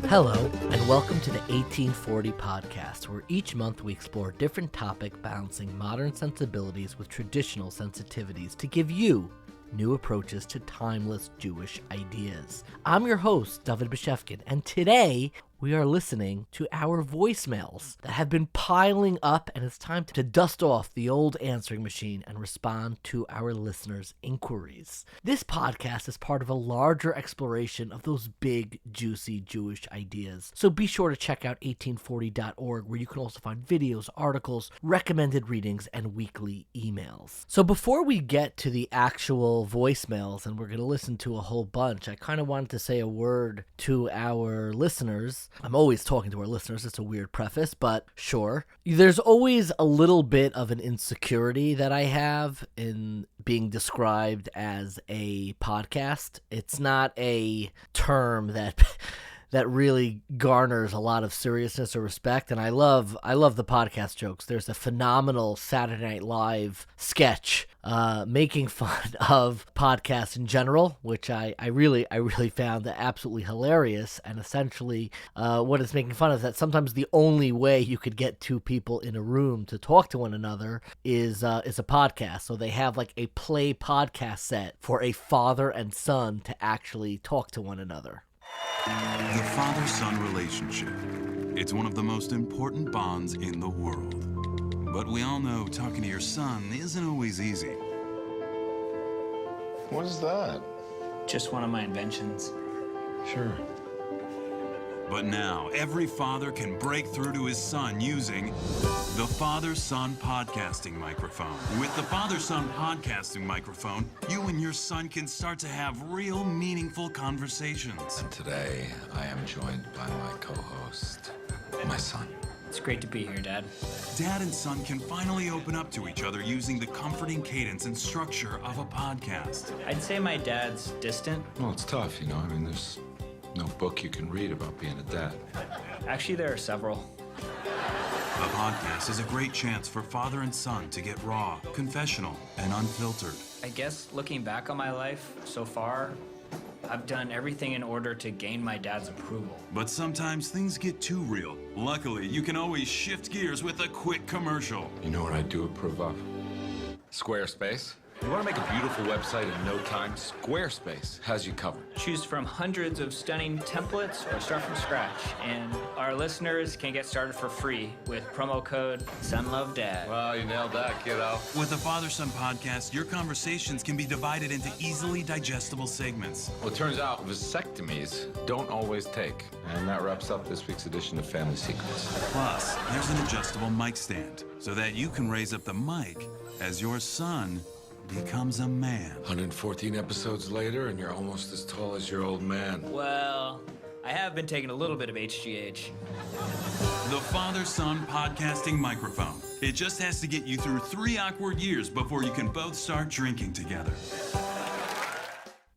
Hello, and welcome to the 1840 podcast, where each month we explore a different topic balancing modern sensibilities with traditional sensitivities to give you new approaches to timeless Jewish ideas. I'm your host, David Bashevkin, and today we are listening to our voicemails that have been piling up, and it's time to dust off the old answering machine and respond to our listeners' inquiries. This podcast is part of a larger exploration of those big, juicy Jewish ideas. So be sure to check out 1840.org, where you can also find videos, articles, recommended readings, and weekly emails. So before we get to the actual voicemails, and we're going to listen to a whole bunch, I kind of wanted to say a word to our listeners. I'm always talking to our listeners. It's a weird preface, but sure. There's always a little bit of an insecurity that I have in being described as a podcast. It's not a term that really garners a lot of seriousness or respect, and I love the podcast jokes. There's a phenomenal Saturday Night Live sketch making fun of podcasts in general, which I really found absolutely hilarious. And essentially, what it's making fun of is that sometimes the only way you could get two people in a room to talk to one another is a podcast. So they have like a play podcast set for a father and son to actually talk to one another. The father-son relationship. It's one of the most important bonds in the world. But we all know talking to your son isn't always easy. What is that? Just one of my inventions. Sure. But now, every father can break through to his son using the father-son podcasting microphone. With the father-son podcasting microphone, you and your son can start to have real, meaningful conversations. And today, I am joined by my co-host, my son. It's great to be here, Dad. Dad and son can finally open up to each other using the comforting cadence and structure of a podcast. I'd say my dad's distant. Well, it's tough, you know. I mean, there's no book you can read about being a dad. Actually, there are several. A podcast is a great chance for father and son to get raw, confessional, and unfiltered. I guess looking back on my life so far, I've done everything in order to gain my dad's approval. But sometimes things get too real. Luckily, you can always shift gears with a quick commercial. You know what I do approve of? Squarespace. You want to make a beautiful website in no time? Squarespace has you covered. Choose from hundreds of stunning templates or start from scratch. And our listeners can get started for free with promo code SONLOVEDAD. Well, you nailed that, kiddo. With the Father-Son podcast, your conversations can be divided into easily digestible segments. Well, it turns out vasectomies don't always take. And that wraps up this week's edition of Family Secrets. Plus, there's an adjustable mic stand so that you can raise up the mic as your son becomes a man. 114 episodes later, and you're almost as tall as your old man. Well, I have been taking a little bit of HGH. The Father-Son podcasting microphone. It just has to get you through 3 awkward years before you can both start drinking together.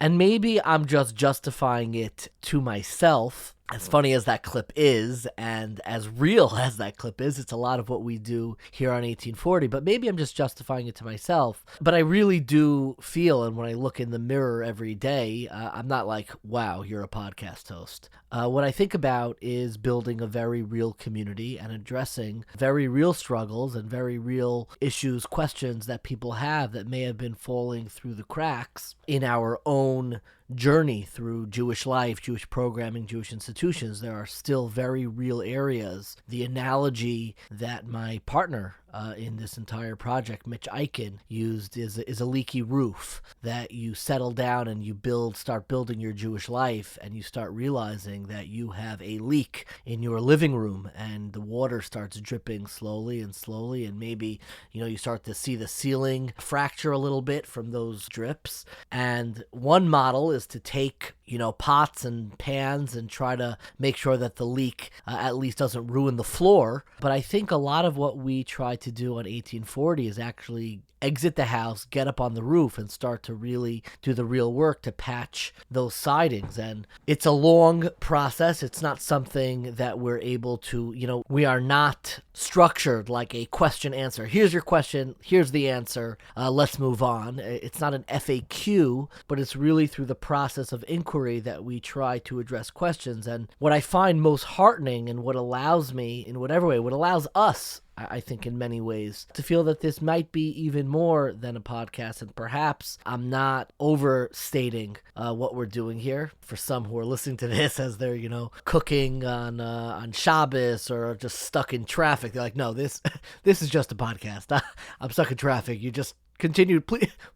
And maybe I'm just justifying it to myself. As funny as that clip is, and as real as that clip is, it's a lot of what we do here on 1840, but maybe I'm just justifying it to myself. But I really do feel, and when I look in the mirror every day, I'm not like, wow, you're a podcast host. What I think about is building a very real community and addressing very real struggles and very real issues, questions that people have that may have been falling through the cracks in our own journey through Jewish life, Jewish programming, Jewish institutions. There are still very real areas. The analogy that my partner in this entire project, Mitch Eichen, used is a leaky roof, that you settle down and you start building your Jewish life, and you start realizing that you have a leak in your living room, and the water starts dripping slowly, and maybe, you start to see the ceiling fracture a little bit from those drips. And one model is to take pots and pans and try to make sure that the leak at least doesn't ruin the floor. But I think a lot of what we try to do on 1840 is actually exit the house, get up on the roof, and start to really do the real work to patch those sidings. And it's a long process. It's not something that we're able to, we are not structured like a question answer. Here's your question. Here's the answer. Let's move on. It's not an FAQ, but it's really through the process of inquiry that we try to address questions. And what I find most heartening and what allows me, in whatever way, what allows us, I think in many ways, to feel that this might be even more than a podcast, and perhaps I'm not overstating what we're doing here. For some who are listening to this as they're, cooking on Shabbos or just stuck in traffic, they're like, no, this is just a podcast. I'm stuck in traffic. You just continue,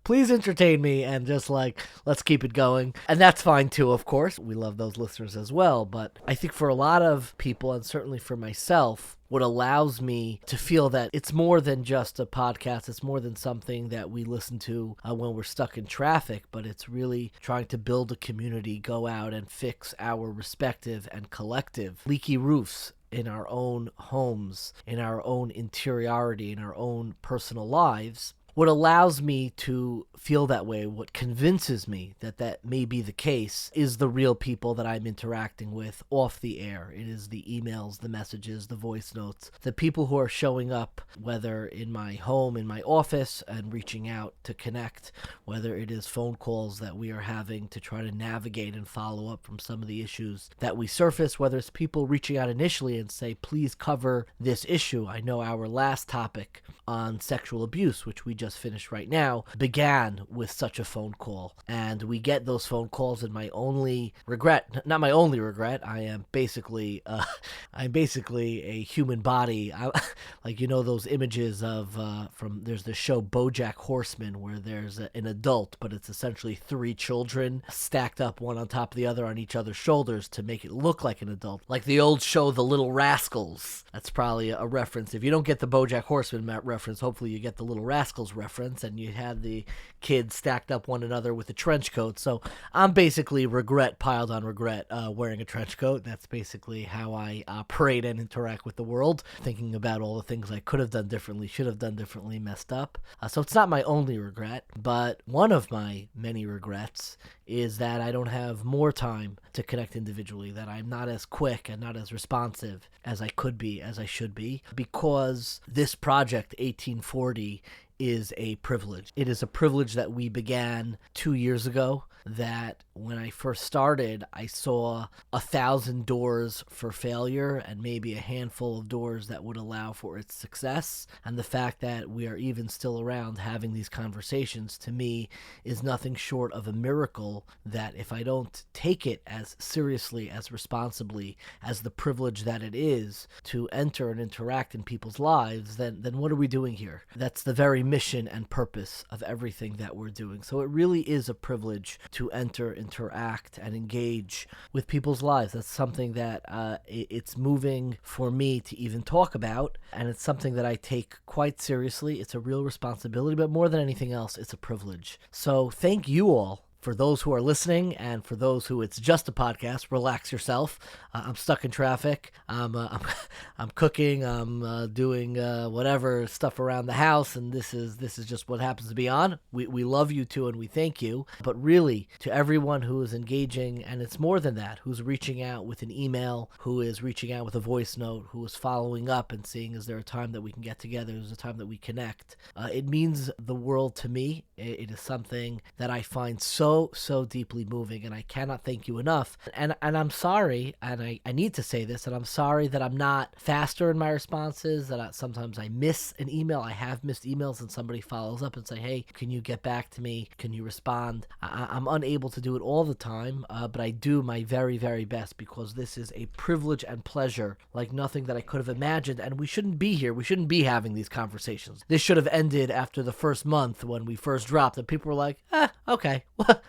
please entertain me, and just let's keep it going. And that's fine too, of course. We love those listeners as well. But I think for a lot of people, and certainly for myself, what allows me to feel that it's more than just a podcast, it's more than something that we listen to when we're stuck in traffic, but it's really trying to build a community, go out and fix our respective and collective leaky roofs in our own homes, in our own interiority, in our own personal lives. What allows me to feel that way, what convinces me that that may be the case, is the real people that I'm interacting with off the air. It is the emails, the messages, the voice notes, the people who are showing up, whether in my home, in my office, and reaching out to connect, whether it is phone calls that we are having to try to navigate and follow up from some of the issues that we surface, whether it's people reaching out initially and say, please cover this issue. I know our last topic on sexual abuse, which we just finished right now, began with such a phone call. And we get those phone calls, and my only regret, not my only regret, I'm basically a human body. Those images of, there's the show BoJack Horseman, where there's an adult, but it's essentially three children stacked up one on top of the other on each other's shoulders to make it look like an adult. Like the old show, The Little Rascals. That's probably a reference. If you don't get the BoJack Horseman reference, hopefully you get the Little Rascals reference, and you had the kids stacked up one another with a trench coat. So I'm basically regret piled on regret wearing a trench coat. That's basically how I operate and interact with the world, thinking about all the things I could have done differently, should have done differently, messed up. So it's not my only regret, but one of my many regrets is that I don't have more time to connect individually, that I'm not as quick and not as responsive as I could be, as I should be, because this project, 1840, is a privilege. It is a privilege that we began 2 years ago, that when I first started, I saw 1,000 doors for failure and maybe a handful of doors that would allow for its success. And the fact that we are even still around having these conversations, to me, is nothing short of a miracle, that if I don't take it as seriously, as responsibly, as the privilege that it is to enter and interact in people's lives, then what are we doing here? That's the very mission and purpose of everything that we're doing. So it really is a privilege to enter, interact, and engage with people's lives. That's something that it's moving for me to even talk about, and it's something that I take quite seriously. It's a real responsibility, but more than anything else, it's a privilege. So thank you all. For those who are listening, and for those who it's just a podcast, relax yourself. I'm stuck in traffic. I'm cooking. I'm doing whatever stuff around the house, and this is just what happens to be on. We love you too, and we thank you. But really, to everyone who is engaging, and it's more than that, who's reaching out with an email, who is reaching out with a voice note, who is following up and seeing, is there a time that we can get together? Is there a time that we connect? It means the world to me. It is something that I find so deeply moving, and I cannot thank you enough. And I'm sorry, and I need to say this, and I'm sorry that I'm not faster in my responses, that sometimes I miss an email. I have missed emails, and somebody follows up and say, hey, can you get back to me? Can you respond? I'm unable to do it all the time, but I do my very, very best, because this is a privilege and pleasure like nothing that I could have imagined, and we shouldn't be here. We shouldn't be having these conversations. This should have ended after the first month when we first dropped, and people were like, okay,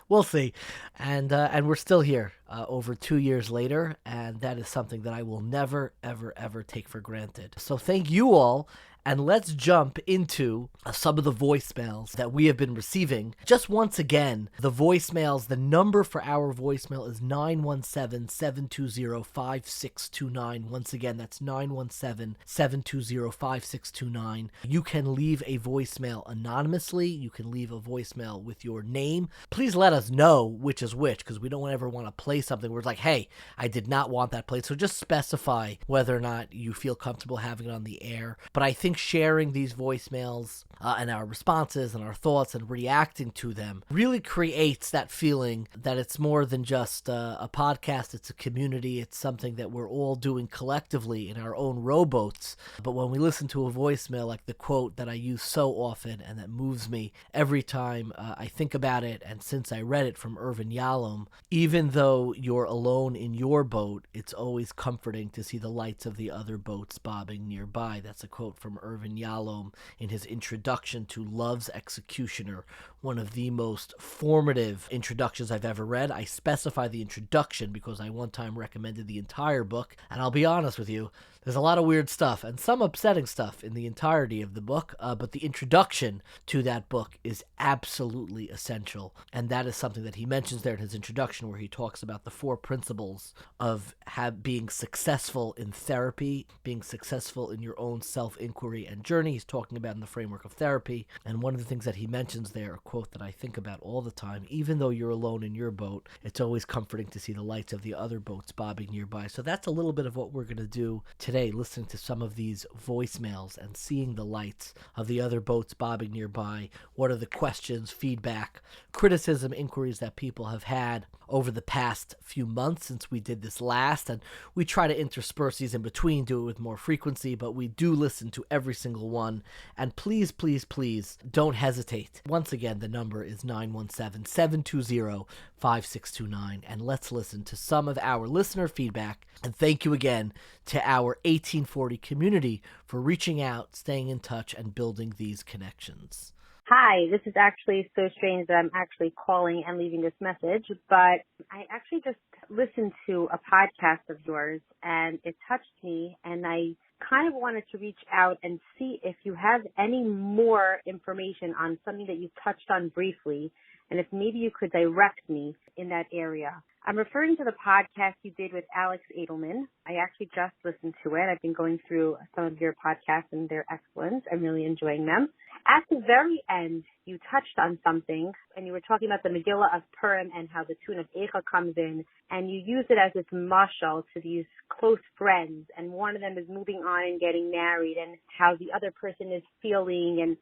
we'll see. And we're still here over 2 years later, and that is something that I will never, ever, ever take for granted. So thank you all, and let's jump into some of the voicemails that we have been receiving. Just once again, the voicemails, the number for our voicemail is 917-720-5629. Once again, that's 917-720-5629. You can leave a voicemail anonymously. You can leave a voicemail with your name. Please let us know which is which, because we don't ever want to play something where it's like, hey, I did not want that played. So just specify whether or not you feel comfortable having it on the air. But I think sharing these voicemails and our responses and our thoughts and reacting to them really creates that feeling that it's more than just a podcast. It's a community. It's something that we're all doing collectively in our own rowboats. But when we listen to a voicemail, like the quote that I use so often and that moves me every time I think about it, and since I read it from Irvin Yalom, even though you're alone in your boat, it's always comforting to see the lights of the other boats bobbing nearby. That's a quote from Irvin Yalom in his introduction to Love's Executioner, one of the most formative introductions I've ever read. I specify the introduction because I one time recommended the entire book, and I'll be honest with you, there's a lot of weird stuff and some upsetting stuff in the entirety of the book, but the introduction to that book is absolutely essential, and that is something that he mentions there in his introduction, where he talks about the 4 principles of being successful in therapy, being successful in your own self-inquiry and journey. He's talking about in the framework of therapy, and one of the things that he mentions there, a quote that I think about all the time, even though you're alone in your boat, it's always comforting to see the lights of the other boats bobbing nearby. So that's a little bit of what we're going to do today, listening to some of these voicemails and seeing the lights of the other boats bobbing nearby. What are the questions, feedback, criticism, inquiries that people have had over the past few months since we did this last? And we try to intersperse these in between, do it with more frequency, but we do listen to every single one. And please, please, please don't hesitate. Once again, the number is 917-720-5629, and let's listen to some of our listener feedback. And thank you again to our 1840 community for reaching out, staying in touch, and building these connections. Hi, this is actually so strange that I'm actually calling and leaving this message, but I actually just listened to a podcast of yours and it touched me, and I kind of wanted to reach out and see if you have any more information on something that you touched on briefly, and if maybe you could direct me in that area. I'm referring to the podcast you did with Alex Edelman. I actually just listened to it. I've been going through some of your podcasts and they're excellent. I'm really enjoying them. At the very end, you touched on something, and you were talking about the Megillah of Purim and how the tune of Eicha comes in, and you use it as this mashal to these close friends, and one of them is moving on and getting married, and how the other person is feeling, and,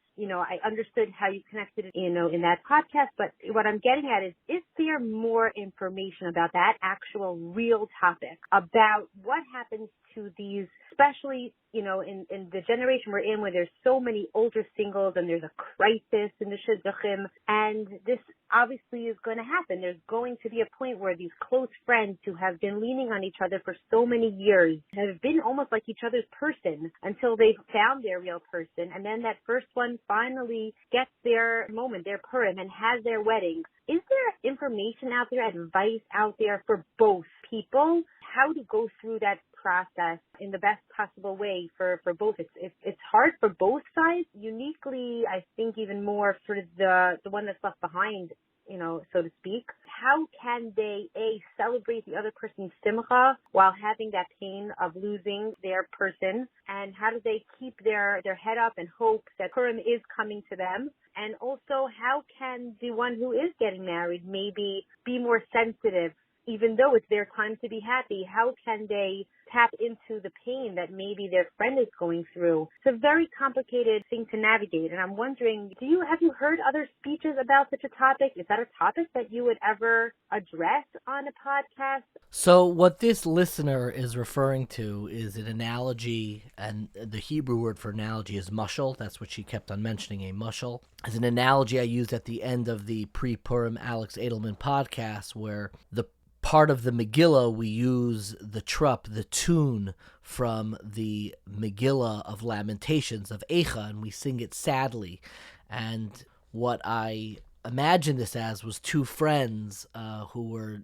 I understood how you connected it, in that podcast, but what I'm getting at is there more information about that actual real topic, about what happens to these, especially, in the generation we're in, where there's so many older singles and there's a crisis in the shidduchim, and this obviously is going to happen. There's going to be a point where these close friends who have been leaning on each other for so many years have been almost like each other's person until they've found their real person, and then that first one finally gets their moment, their Purim, and has their wedding. Is there information out there, advice out there for both people, how to go through that process in the best possible way for both? It's hard for both sides. Uniquely, I think even more for the one that's left behind, so to speak. How can they, celebrate the other person's simcha while having that pain of losing their person? And how do they keep their head up and hope that Purim is coming to them? And also, how can the one who is getting married maybe be more sensitive? Even though it's their time to be happy, how can they tap into the pain that maybe their friend is going through? It's a very complicated thing to navigate, and I'm wondering, have you heard other speeches about such a topic? Is that a topic that you would ever address on a podcast? So what this listener is referring to is an analogy, and the Hebrew word for analogy is mushal. That's what she kept on mentioning, a mushal. As an analogy I used at the end of the pre-Purim Alex Edelman podcast, where the part of the Megillah, we use the trup, the tune from the Megillah of Lamentations of Eicha, and we sing it sadly. And what I imagined this as was 2 friends who were,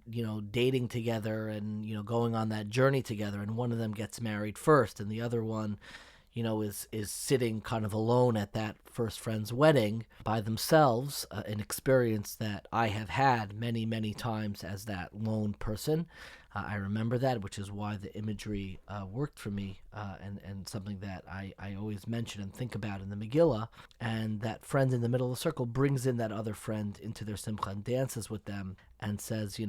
dating together and, going on that journey together, and one of them gets married first, and the other one, is sitting kind of alone at that first friend's wedding by themselves, an experience that I have had many, many times as that lone person. I remember that, which is why the imagery worked for me, and something that I always mention and think about in the Megillah. And that friend in the middle of the circle brings in that other friend into their simcha and dances with them and says,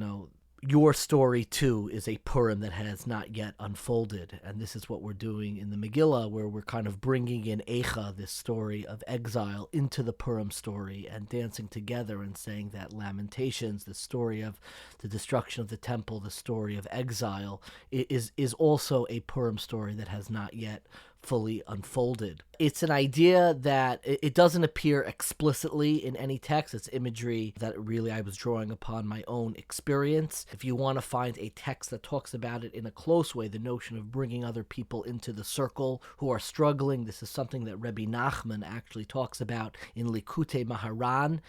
your story, too, is a Purim that has not yet unfolded. And this is what we're doing in the Megillah, where we're kind of bringing in Eicha, this story of exile, into the Purim story and dancing together and saying that Lamentations, the story of the destruction of the temple, the story of exile, is also a Purim story that has not yet fully unfolded. It's an idea that it doesn't appear explicitly in any text. It's imagery that really I was drawing upon my own experience. If you want to find a text that talks about it in a close way, the notion of bringing other people into the circle who are struggling, this is something that Rebbe Nachman actually talks about in Likutei Maharan,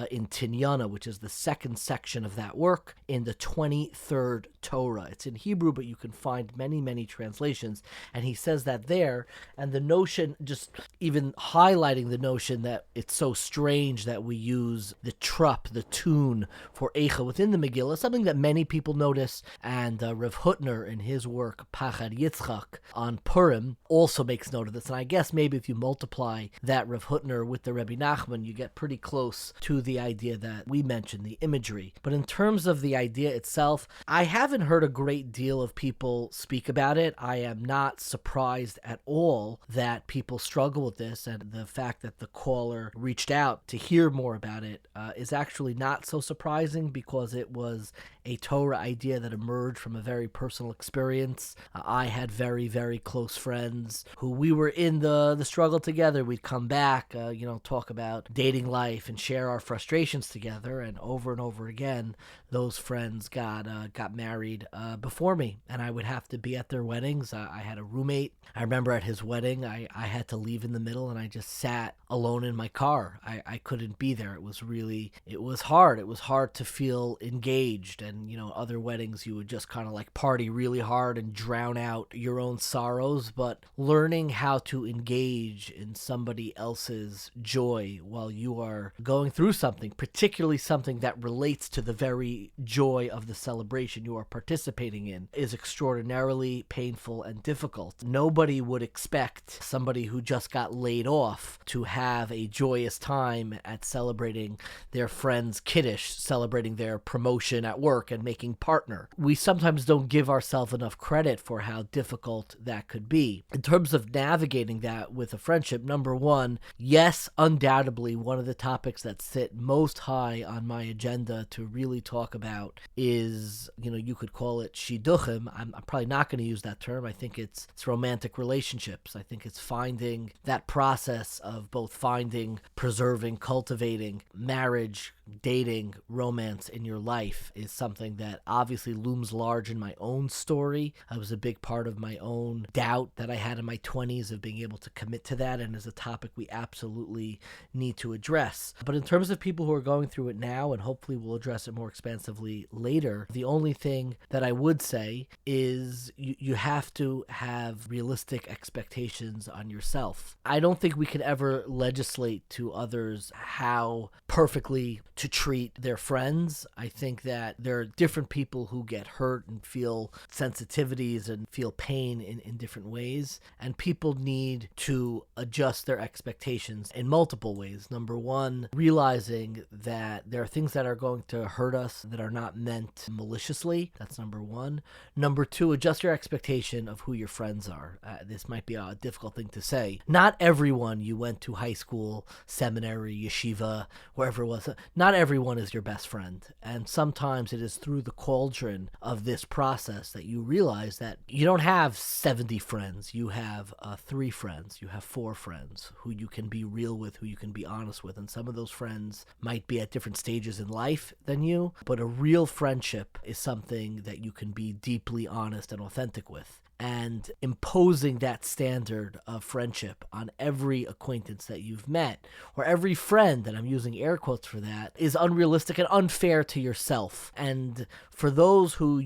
in Tinyana, which is the second section of that work, in the 23rd Torah. It's in Hebrew, but you can find many, many translations. And he says that there, and the notion, just even highlighting the notion that it's so strange that we use the trup, the tune for Eicha within the Megillah, something that many people notice, and Rav Hutner in his work Pachad Yitzchak on Purim also makes note of this. And I guess maybe if you multiply that Rav Hutner with the Rebbe Nachman, you get pretty close to the idea that we mentioned, the imagery. But in terms of the idea itself, I haven't heard a great deal of people speak about it. I am not surprised at all that people struggle with this, and the fact that the caller reached out to hear more about it is actually not so surprising, because it was a Torah idea that emerged from a very personal experience. I had very, very close friends who we were in the struggle together. We'd come back, talk about dating life and share our frustrations together, and over again, those friends got married before me, and I would have to be at their weddings. I had a roommate. I remember at his wedding, I had to leave in the middle, and I just sat alone in my car. I couldn't be there. It was hard. It was hard to feel engaged. And, other weddings, you would just kind of like party really hard and drown out your own sorrows. But learning how to engage in somebody else's joy while you are going through something, particularly something that relates to the very joy of the celebration you are participating in, is extraordinarily painful and difficult. Nobody would expect somebody who just got laid off to have a joyous time at celebrating their friend's kiddush, celebrating their promotion at work and making partner. We sometimes don't give ourselves enough credit for how difficult that could be. In terms of navigating that with a friendship, number one, yes, undoubtedly one of the topics that sit most high on my agenda to really talk about is, you could call it shidduchim. I'm probably not going to use that term. I think it's romantic relationships. I think it's finding that process of both finding, preserving, cultivating marriage, dating, romance in your life is something that obviously looms large in my own story. It was a big part of my own doubt that I had in my 20s of being able to commit to that, and is a topic we absolutely need to address. But in terms of people who are going through it now, and hopefully we'll address it more expansively later, the only thing that I would say is you have to have realistic expectations on yourself. I don't think we can ever legislate to others how perfectly to treat their friends. I think that there are different people who get hurt and feel sensitivities and feel pain in different ways, and people need to adjust their expectations in multiple ways. Number one, realizing that there are things that are going to hurt us that are not meant maliciously. That's number one. Number two, adjust your expectation of who your friends are. This might be a difficult thing to say. Not everyone you went to high school, seminary, yeshiva, wherever it was, not everyone is your best friend. And sometimes it is through the cauldron of this process that you realize that you don't have 70 friends. You have 3 friends. You have 4 friends who you can be real with, who you can be honest with. And some of those friends might be at different stages in life than you, but a real friendship is something that you can be deeply honest and authentic with. and imposing that standard of friendship on every acquaintance that you've met, or every friend, and I'm using air quotes for that, is unrealistic and unfair to yourself. And for those who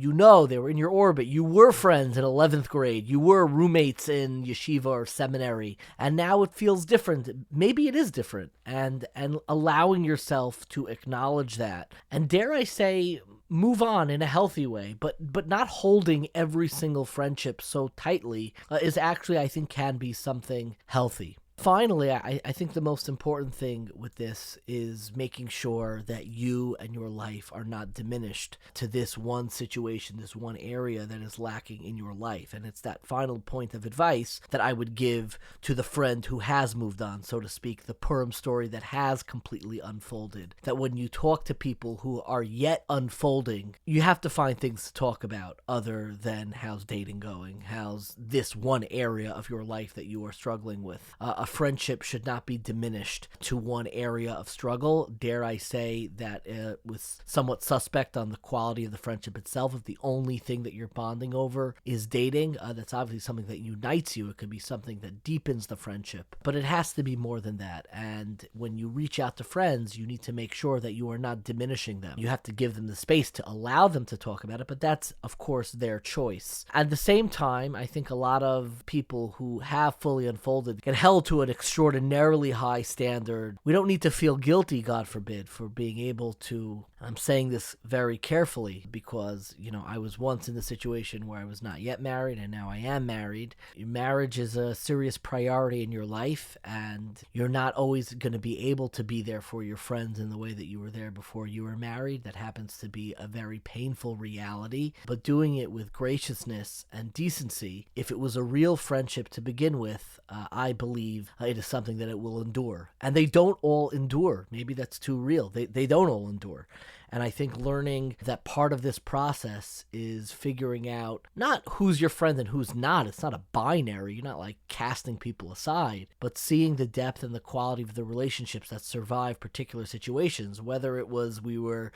they were in your orbit, you were friends in 11th grade, you were roommates in yeshiva or seminary, and now it feels different. Maybe it is different, and allowing yourself to acknowledge that, and dare I say, move on in a healthy way, but not holding every single friendship so tightly is actually, I think, can be something healthy. Finally, I think the most important thing with this is making sure that you and your life are not diminished to this one situation, this one area that is lacking in your life. And it's that final point of advice that I would give to the friend who has moved on, so to speak, the Purim story that has completely unfolded. That when you talk to people who are yet unfolding, you have to find things to talk about other than how's dating going, how's this one area of your life that you are struggling with. A friendship should not be diminished to one area of struggle. Dare I say that was somewhat suspect on the quality of the friendship itself. If the only thing that you're bonding over is dating, that's obviously something that unites you. It could be something that deepens the friendship, but it has to be more than that. And when you reach out to friends, you need to make sure that you are not diminishing them. You have to give them the space to allow them to talk about it, but that's, of course, their choice. At the same time, I think a lot of people who have fully unfolded get held to an extraordinarily high standard. We don't need to feel guilty, God forbid, for being able to, I'm saying this very carefully because, I was once in the situation where I was not yet married and now I am married. Your marriage is a serious priority in your life, and you're not always going to be able to be there for your friends in the way that you were there before you were married. That happens to be a very painful reality, but doing it with graciousness and decency, if it was a real friendship to begin with, I believe it is something that it will endure. And they don't all endure. Maybe that's too real. They don't all endure. And I think learning that part of this process is figuring out not who's your friend and who's not. It's not a binary. You're not like casting people aside, but seeing the depth and the quality of the relationships that survive particular situations, whether it was we were,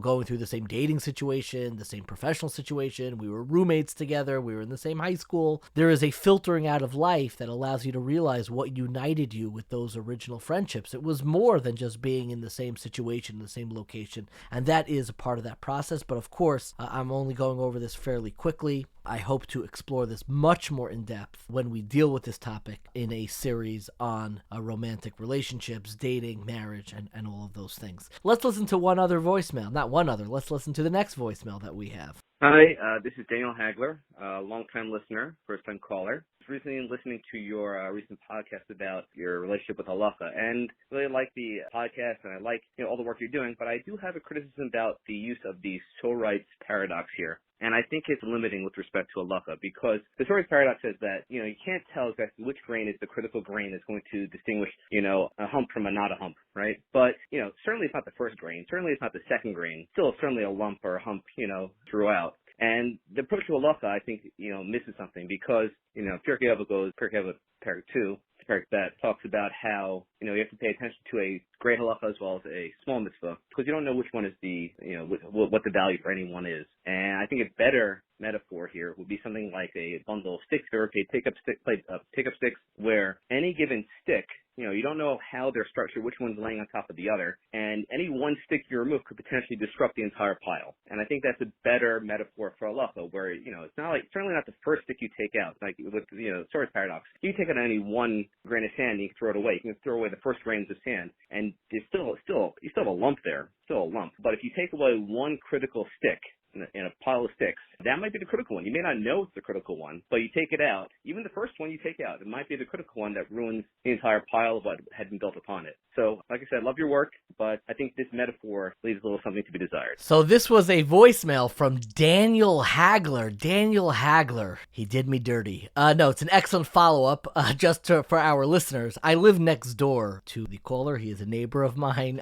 going through the same dating situation, the same professional situation, we were roommates together, we were in the same high school. There is a filtering out of life that allows you to realize what united you with those original friendships. It was more than just being in the same situation, the same location. And that is a part of that process. But of course, I'm only going over this fairly quickly. I hope to explore this much more in depth when we deal with this topic in a series on romantic relationships, dating, marriage, and all of those things. Let's listen to one other voicemail. Not one other. Let's listen to the next voicemail that we have. Hi, this is Daniel Hagler, long-time listener, first-time caller. I was recently listening to your recent podcast about your relationship with halacha, and really like the podcast, and I like all the work you're doing, but I do have a criticism about the use of the sorites paradox here. And I think it's limiting with respect to halacha, because the sorites paradox says that, you can't tell exactly which grain is the critical grain that's going to distinguish, a hump from a not a hump, right? But, certainly it's not the first grain. Certainly it's not the second grain. Still certainly a lump or a hump, throughout. And the approach to halacha, I think, misses something because, Pirkei Avot goes, Pirkei Avot, Parak 2, that talks about how, you have to pay attention to a great halacha as well as a small mitzvah, because you don't know which one is the, what the value for any one is. And I think a better metaphor here would be something like a bundle of sticks, or a take-up sticks, where any given stick, you don't know how they're structured, which one's laying on top of the other, and any one stick you remove could potentially disrupt the entire pile. And I think that's a better metaphor for halacha, where, it's not like, certainly not the first stick you take out, like with, sorites paradox. You take out any one grain of sand, you can throw it away. You can throw away the first grains of sand, and there's you still have a lump there, still a lump. But if you take away one critical stick, in a pile of sticks, that might be the critical one. You may not know it's the critical one, but you take it out. Even the first one you take out, it might be the critical one that ruins the entire pile of what had been built upon it. So, like I said, I love your work, but I think this metaphor leaves a little something to be desired. So this was a voicemail from Daniel Hagler. Daniel Hagler. He did me dirty. No, it's an excellent follow-up, for our listeners. I live next door to the caller. He is a neighbor of mine.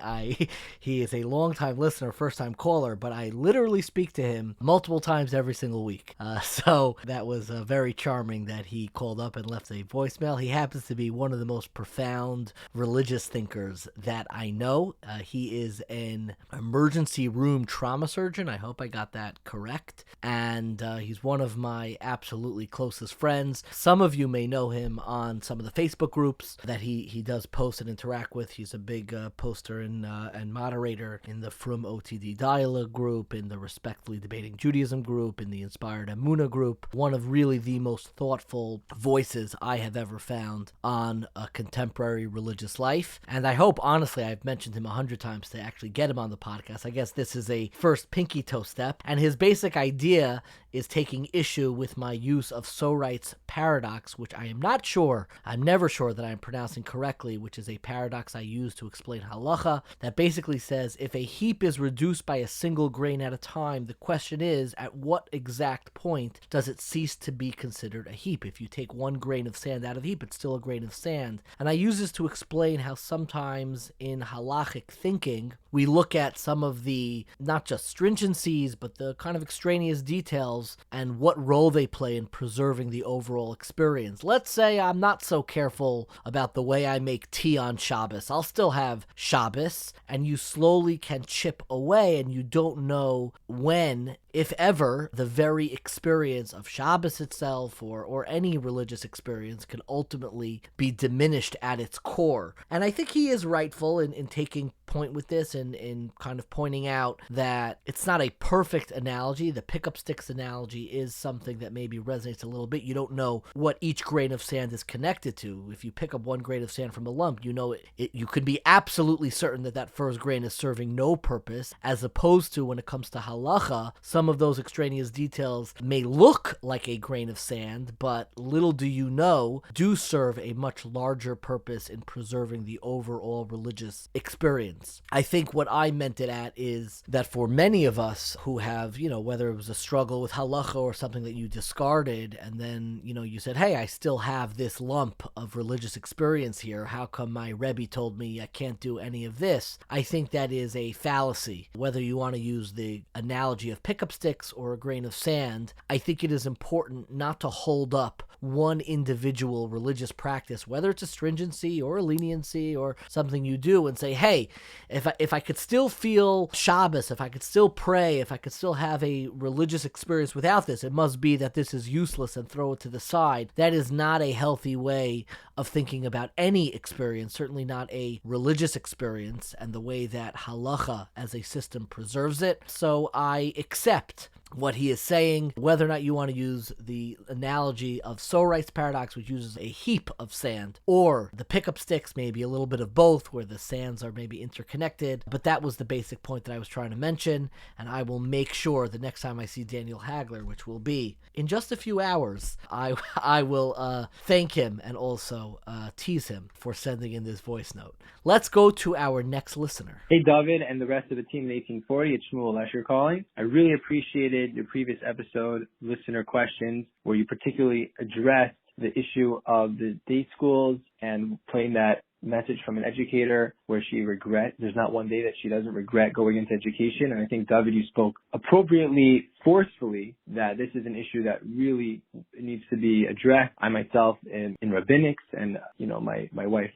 He is a long-time listener, first-time caller, but I literally speak to him multiple times every every single week. So that was very charming that he called up and left a voicemail. He happens to be one of the most profound religious thinkers that I know. He is an emergency room trauma surgeon. I hope I got that correct. And he's one of my absolutely closest friends. Some of you may know him on some of the Facebook groups that he does post and interact with. He's a big poster and moderator in the From OTD Dialogue group, in the Respectfully Debating Judaism group, in the Inspired Emunah group. One of really the most thoughtful voices I have ever found on a contemporary religious life. And I hope, honestly, I've mentioned him 100 times to actually get him on the podcast. I guess this is a first pinky toe step. And his basic idea is taking issue with my use of sorites paradox, which I'm never sure that I'm pronouncing correctly, which is a paradox I use to explain halacha that basically says if a heap is reduced by a single grain at a time, the question is, at what exact point does it cease to be considered a heap? If you take one grain of sand out of the heap, it's still a grain of sand. And I use this to explain how sometimes in halachic thinking, we look at some of the, not just stringencies, but the kind of extraneous details and what role they play in preserving the overall experience. Let's say I'm not so careful about the way I make tea on Shabbos. I'll still have Shabbos, and you slowly can chip away, and you don't know when, if ever, the very experience of Shabbos itself or any religious experience can ultimately be diminished at its core. And I think he is rightful in taking point with this and in kind of pointing out that it's not a perfect analogy. The pickup sticks analogy is something that maybe resonates a little bit. You don't know what each grain of sand is connected to. If you pick up one grain of sand from a lump, you know you could be absolutely certain that first grain is serving no purpose, as opposed to when it comes to halacha, some of those extraneous details may look like a grain of sand, but little do you know, do serve a much larger purpose in preserving the overall religious experience. I think what I meant it at is that for many of us who have, whether it was a struggle with halacha or something that you discarded, and then, you said, hey, I still have this lump of religious experience here. How come my Rebbe told me I can't do any of this? I think that is a fallacy. Whether you want to use the analogy of pickup sticks or a grain of sand, I think it is important not to hold up one individual religious practice, whether it's a stringency or a leniency or something you do, and say, hey, if I could still feel Shabbos, if I could still pray, if I could still have a religious experience without this, it must be that this is useless and throw it to the side. That is not a healthy way of thinking about any experience, certainly not a religious experience, and the way that halacha as a system preserves it. So I accept what he is saying. Whether or not you want to use the analogy of sorites paradox, which uses a heap of sand, or the pickup sticks, maybe a little bit of both, where the sands are maybe interconnected. But that was the basic point that I was trying to mention, and I will make sure the next time I see Daniel Hagler, which will be in just a few hours, I will thank him and also tease him for sending in this voice note. Let's go to our next listener. Hey, David and the rest of the team in 1840. It's Shmuel Lesher calling. I really appreciated your previous episode, listener questions, where you particularly addressed the issue of the day schools and playing that message from an educator where there's not one day that she doesn't regret going into education. And I think, David, you spoke appropriately, forcefully, that this is an issue that really needs to be addressed. I myself in rabbinics, and my wife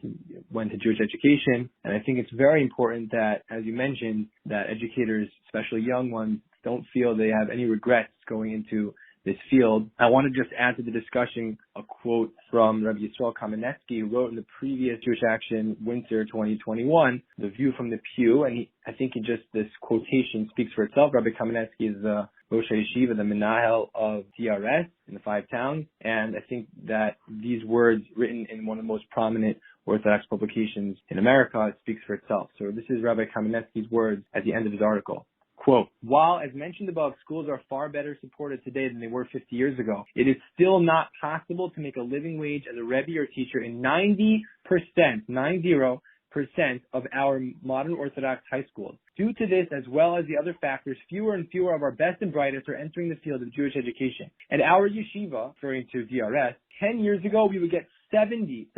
went to Jewish education, and I think it's very important that, as you mentioned, that educators, especially young ones, don't feel they have any regrets going into this field. I want to just add to the discussion a quote from Rabbi Yisrael Kamenetsky, who wrote in the previous Jewish Action Winter 2021, The View from the Pew, and I think this quotation speaks for itself. Rabbi Kamenetsky is the Rosh Yeshiva, the Menahel of DRS in the 5 towns, and I think that these words, written in one of the most prominent Orthodox publications in America, it speaks for itself. So this is Rabbi Kamenetsky's words at the end of his article. Quote, while, as mentioned above, schools are far better supported today than they were 50 years ago, it is still not possible to make a living wage as a Rebbe or teacher in 90% of our modern Orthodox high schools. Due to this, as well as the other factors, fewer and fewer of our best and brightest are entering the field of Jewish education. At our yeshiva, referring to DRS, 10 years ago, we would get 70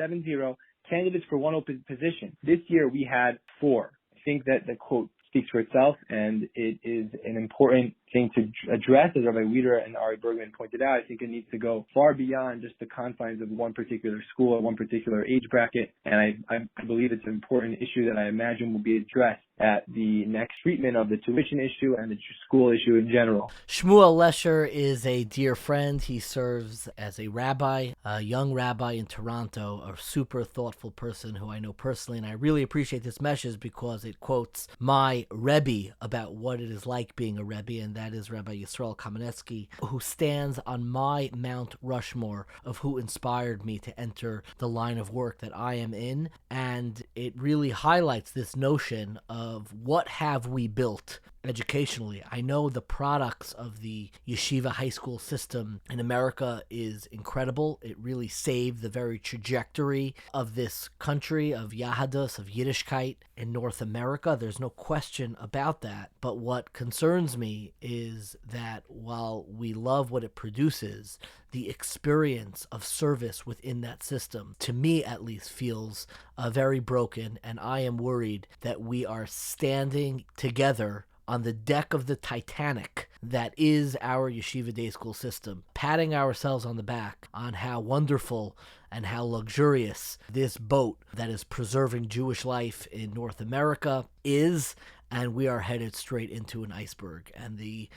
candidates for one open position. This year, we had 4. I think that the quote speaks for itself, and it is an important thing to address, as Rabbi Weider and Ari Bergman pointed out. I think it needs to go far beyond just the confines of one particular school or one particular age bracket. And I believe it's an important issue that I imagine will be addressed at the next treatment of the tuition issue and the school issue in general. Shmuel Lesher is a dear friend. He serves as a rabbi, a young rabbi in Toronto, a super thoughtful person who I know personally, and I really appreciate this message because it quotes my Rebbe about what it is like being a Rebbe, and that is Rabbi Yisrael Kamenetsky, who stands on my Mount Rushmore of who inspired me to enter the line of work that I am in, and it really highlights this notion of what have we built educationally. I know the products of the yeshiva high school system in America is incredible. It really saved the very trajectory of this country, of Yahadus, of Yiddishkeit in North America. There's no question about that. But what concerns me is that while we love what it produces, the experience of service within that system, to me at least, feels very broken, and I am worried that we are standing together on the deck of the Titanic that is our yeshiva day school system, patting ourselves on the back on how wonderful and how luxurious this boat that is preserving Jewish life in North America is, and we are headed straight into an iceberg. And the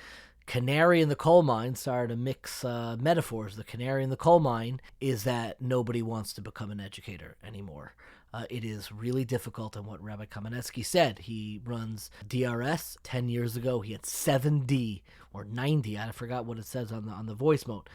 canary in the coal mine, sorry to mix metaphors, the canary in the coal mine is that nobody wants to become an educator anymore. It is really difficult, and what Rabbi Kamenetsky said, he runs DRS. 10 years ago, he had 70 or 90, I forgot what it says on the voice mode,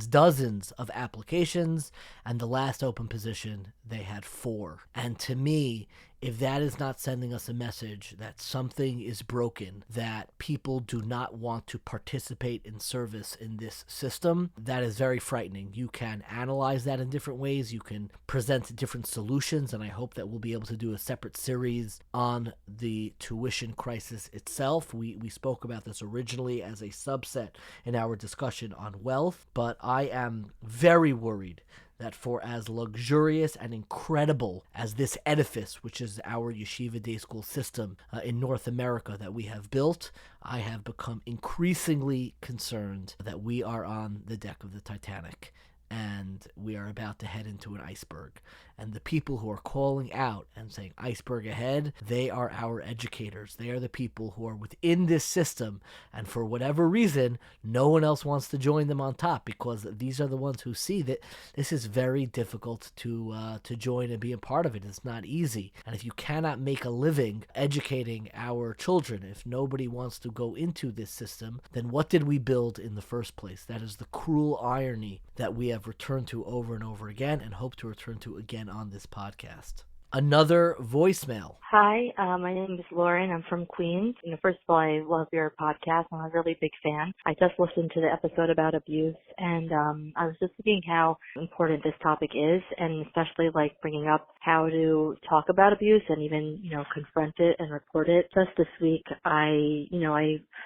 dozens of applications, and the last open position, they had 4. And to me, if that is not sending us a message that something is broken, that people do not want to participate in service in this system, that is very frightening. You can analyze that in different ways. You can present different solutions, and I hope that we'll be able to do a separate series on the tuition crisis itself. We spoke about this originally as a subset in our discussion on wealth, but I am very worried that for as luxurious and incredible as this edifice, which is our yeshiva day school system in North America that we have built, I have become increasingly concerned that we are on the deck of the Titanic and we are about to head into an iceberg. And the people who are calling out and saying iceberg ahead, they are our educators. They are the people who are within this system, and for whatever reason, no one else wants to join them on top, because these are the ones who see that this is very difficult to join and be a part of it. It's not easy. And if you cannot make a living educating our children, if nobody wants to go into this system, then what did we build in the first place? That is the cruel irony that we have returned to over and over again and hope to return to again on this podcast. Another voicemail. Hi, my name is Lauren. I'm from Queens. First of all, I love your podcast. I'm a really big fan. I just listened to the episode about abuse, and I was just thinking how important this topic is, and especially like bringing up how to talk about abuse and even, confront it and report it. Just this week, I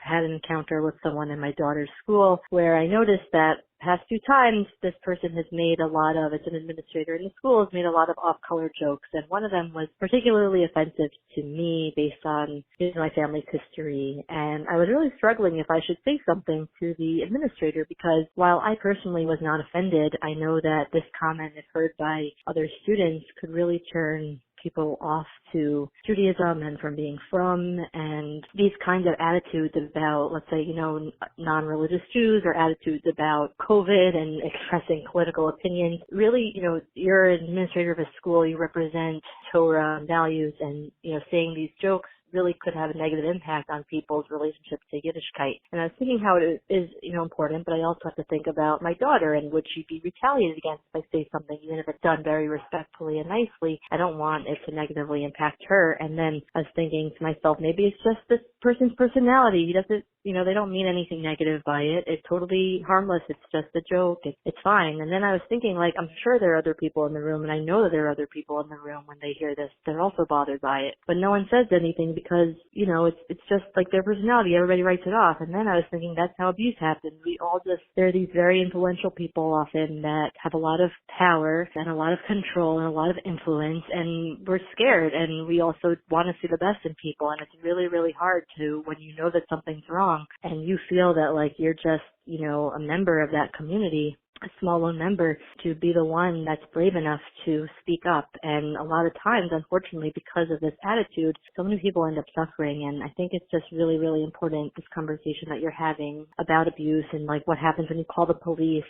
had an encounter with someone in my daughter's school where I noticed that past 2 times this person has made it's an administrator in the school, has made a lot of off-color jokes, and one of them was particularly offensive to me based on my family's history. And I was really struggling if I should say something to the administrator, because while I personally was not offended, I know that this comment, if heard by other students, could really turn people off to Judaism and from being from, and these kinds of attitudes about, let's say, non-religious Jews, or attitudes about COVID and expressing political opinions. Really, you're an administrator of a school, you represent Torah values, and, saying these jokes really could have a negative impact on people's relationship to Yiddishkeit. And I was thinking how it is, important, but I also have to think about my daughter, and would she be retaliated against if I say something, even if it's done very respectfully and nicely. I don't want it to negatively impact her. And then I was thinking to myself, maybe it's just this person's personality. He doesn't, they don't mean anything negative by it. It's totally harmless. It's just a joke. It's fine. And then I was thinking, I'm sure there are other people in the room, and I know that there are other people in the room when they hear this, they're also bothered by it. But no one says anything because, it's just like their personality. Everybody writes it off. And then I was thinking that's how abuse happens. There are these very influential people often that have a lot of power and a lot of control and a lot of influence, and we're scared, and we also want to see the best in people. And it's really, really hard to, when you know that something's wrong, wrong and you feel that like you're just, a member of that community, a small lone member, to be the one that's brave enough to speak up. And a lot of times, unfortunately, because of this attitude, so many people end up suffering. And I think it's just really, really important, this conversation that you're having about abuse and like what happens when you call the police,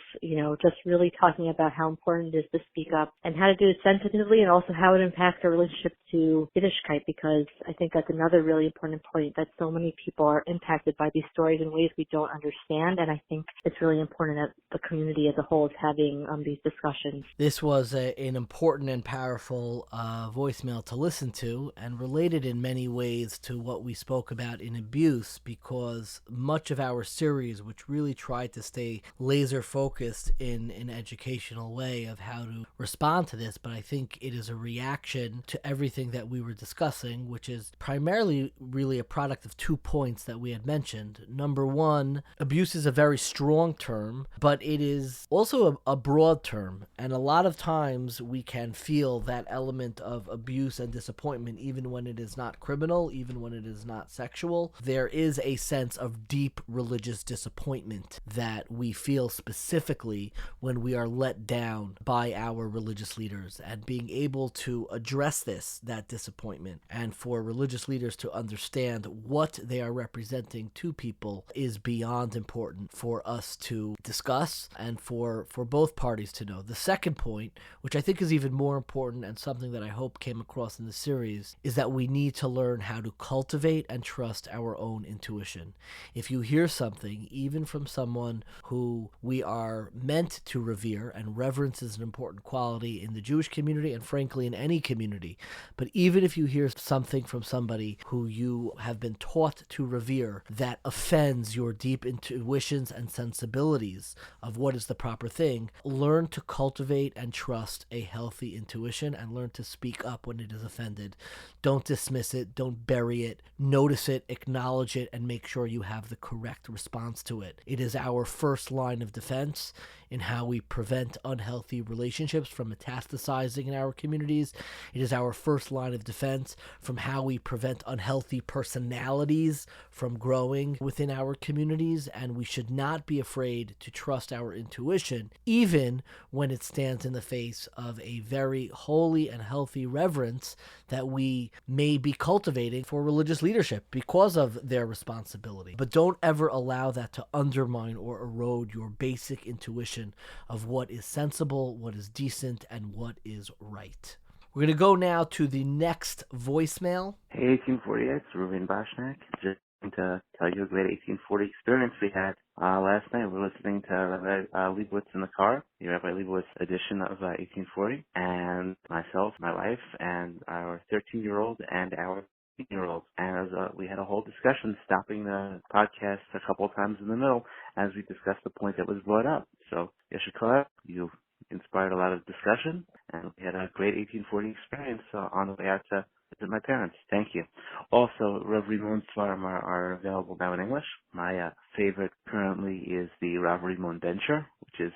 just really talking about how important it is to speak up and how to do it sensitively, and also how it impacts our relationship to Yiddishkeit, because I think that's another really important point, that so many people are impacted by these stories in ways we don't understand. And I think it's really important that the community as a whole is having these discussions. This was an important and powerful voicemail to listen to, and related in many ways to what we spoke about in abuse, because much of our series, which really tried to stay laser focused in an educational way of how to respond to this, but I think it is a reaction to everything that we were discussing, which is primarily really a product of 2 points that we had mentioned. Number one, abuse is a very strong term, but it is also a broad term, and a lot of times we can feel that element of abuse and disappointment even when it is not criminal, even when it is not sexual. There is a sense of deep religious disappointment that we feel specifically when we are let down by our religious leaders, and being able to address that disappointment, and for religious leaders to understand what they are representing to people is beyond important for us to discuss and for both parties to know. The second point, which I think is even more important and something that I hope came across in the series, is that we need to learn how to cultivate and trust our own intuition. If you hear something, even from someone who we are meant to revere, and reverence is an important quality in the Jewish community and frankly in any community, but even if you hear something from somebody who you have been taught to revere that offends your deep intuitions and sensibilities of what is the proper thing, learn to cultivate and trust a healthy intuition and learn to speak up when it is offended. Don't dismiss it, don't bury it, notice it, acknowledge it, and make sure you have the correct response to it. It is our first line of defense in how we prevent unhealthy relationships from metastasizing in our communities. It is our first line of defense from how we prevent unhealthy personalities from growing within our communities, and we should not be afraid to trust our intuition, even when it stands in the face of a very holy and healthy reverence that we may be cultivating for religious leadership because of their responsibility. But don't ever allow that to undermine or erode your basic intuition of what is sensible, what is decent, and what is right. We're going to go now to the next voicemail. Hey, 1848, it's Ruben Bashevkin. Just to tell you a great 1840 experience we had last night. We were listening to Rabbi Leibowitz in the car, the Rabbi Leibowitz edition of 1840, and myself, my wife, and our 13-year-old and our 15-year-old. And we had a whole discussion, stopping the podcast a couple of times in the middle as we discussed the point that was brought up. So, Yeshikar, you inspired a lot of discussion, and we had a great 1840 experience on the way out to visit my parents. Thank you. Also, Rav Rimon's Svarim are available now in English. My favorite currently is the Rav Rimon Bencher, which is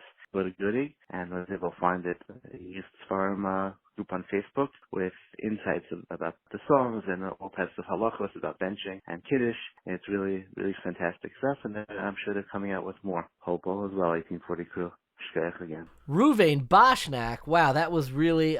goody, and was able to find it. He used Svarim group on Facebook with insights about the songs and all types of halachos about benching and kiddush. And it's really, really fantastic stuff, and I'm sure they're coming out with more. Hopo as well, 1840 crew. Again. Ruvain Boshnak, wow, that was really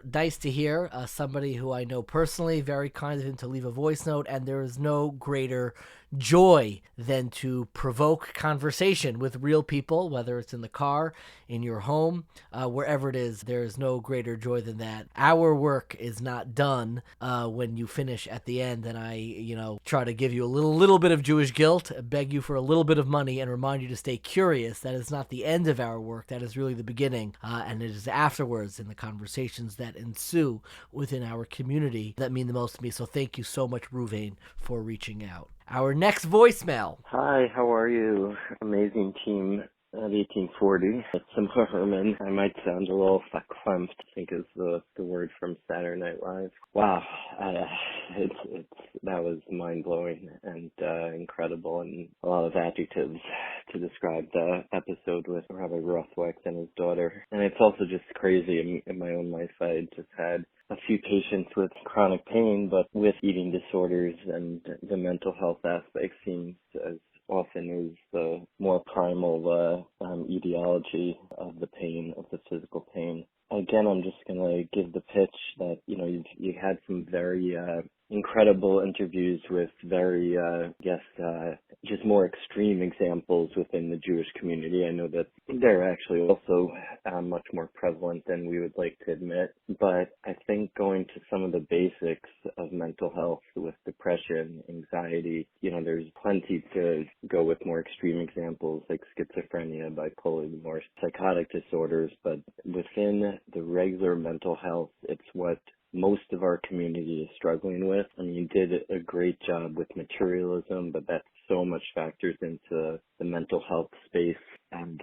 nice to hear. Somebody who I know personally, very kind of him to leave a voice note, and there is no greater joy than to provoke conversation with real people, whether it's in the car, in your home, wherever it is. There is no greater joy than that. Our work is not done when you finish at the end, and I, try to give you a little bit of Jewish guilt, beg you for a little bit of money, and remind you to stay curious. That is not the end of our work. That is really the beginning, and it is afterwards in the conversations that ensue within our community that mean the most to me. So thank you so much, Ruvain, for reaching out. Our next voicemail. Hi, how are you? Amazing team of 1840. It's Simcha Herman. I might sound a little verklempt, I think is the word from Saturday Night Live. Wow, that was mind-blowing and incredible, and a lot of adjectives to describe the episode with Rabbi Rothwich and his daughter. And it's also just crazy in my own life. I just had a few patients with chronic pain, but with eating disorders, and the mental health aspect seems as often is the more primal etiology of the pain, of the physical pain. Again, I'm just going to give the pitch that, you've had some very incredible interviews with very, just more extreme examples within the Jewish community. I know that they're actually also much more prevalent than we would like to admit. But I think going to some of the basics of mental health with depression, anxiety, there's plenty to go with more extreme examples like schizophrenia, bipolar, the more psychotic disorders. But within the regular mental health, it's what most of our community is struggling with. I mean, you did a great job with materialism, but that's so much factors into the mental health space and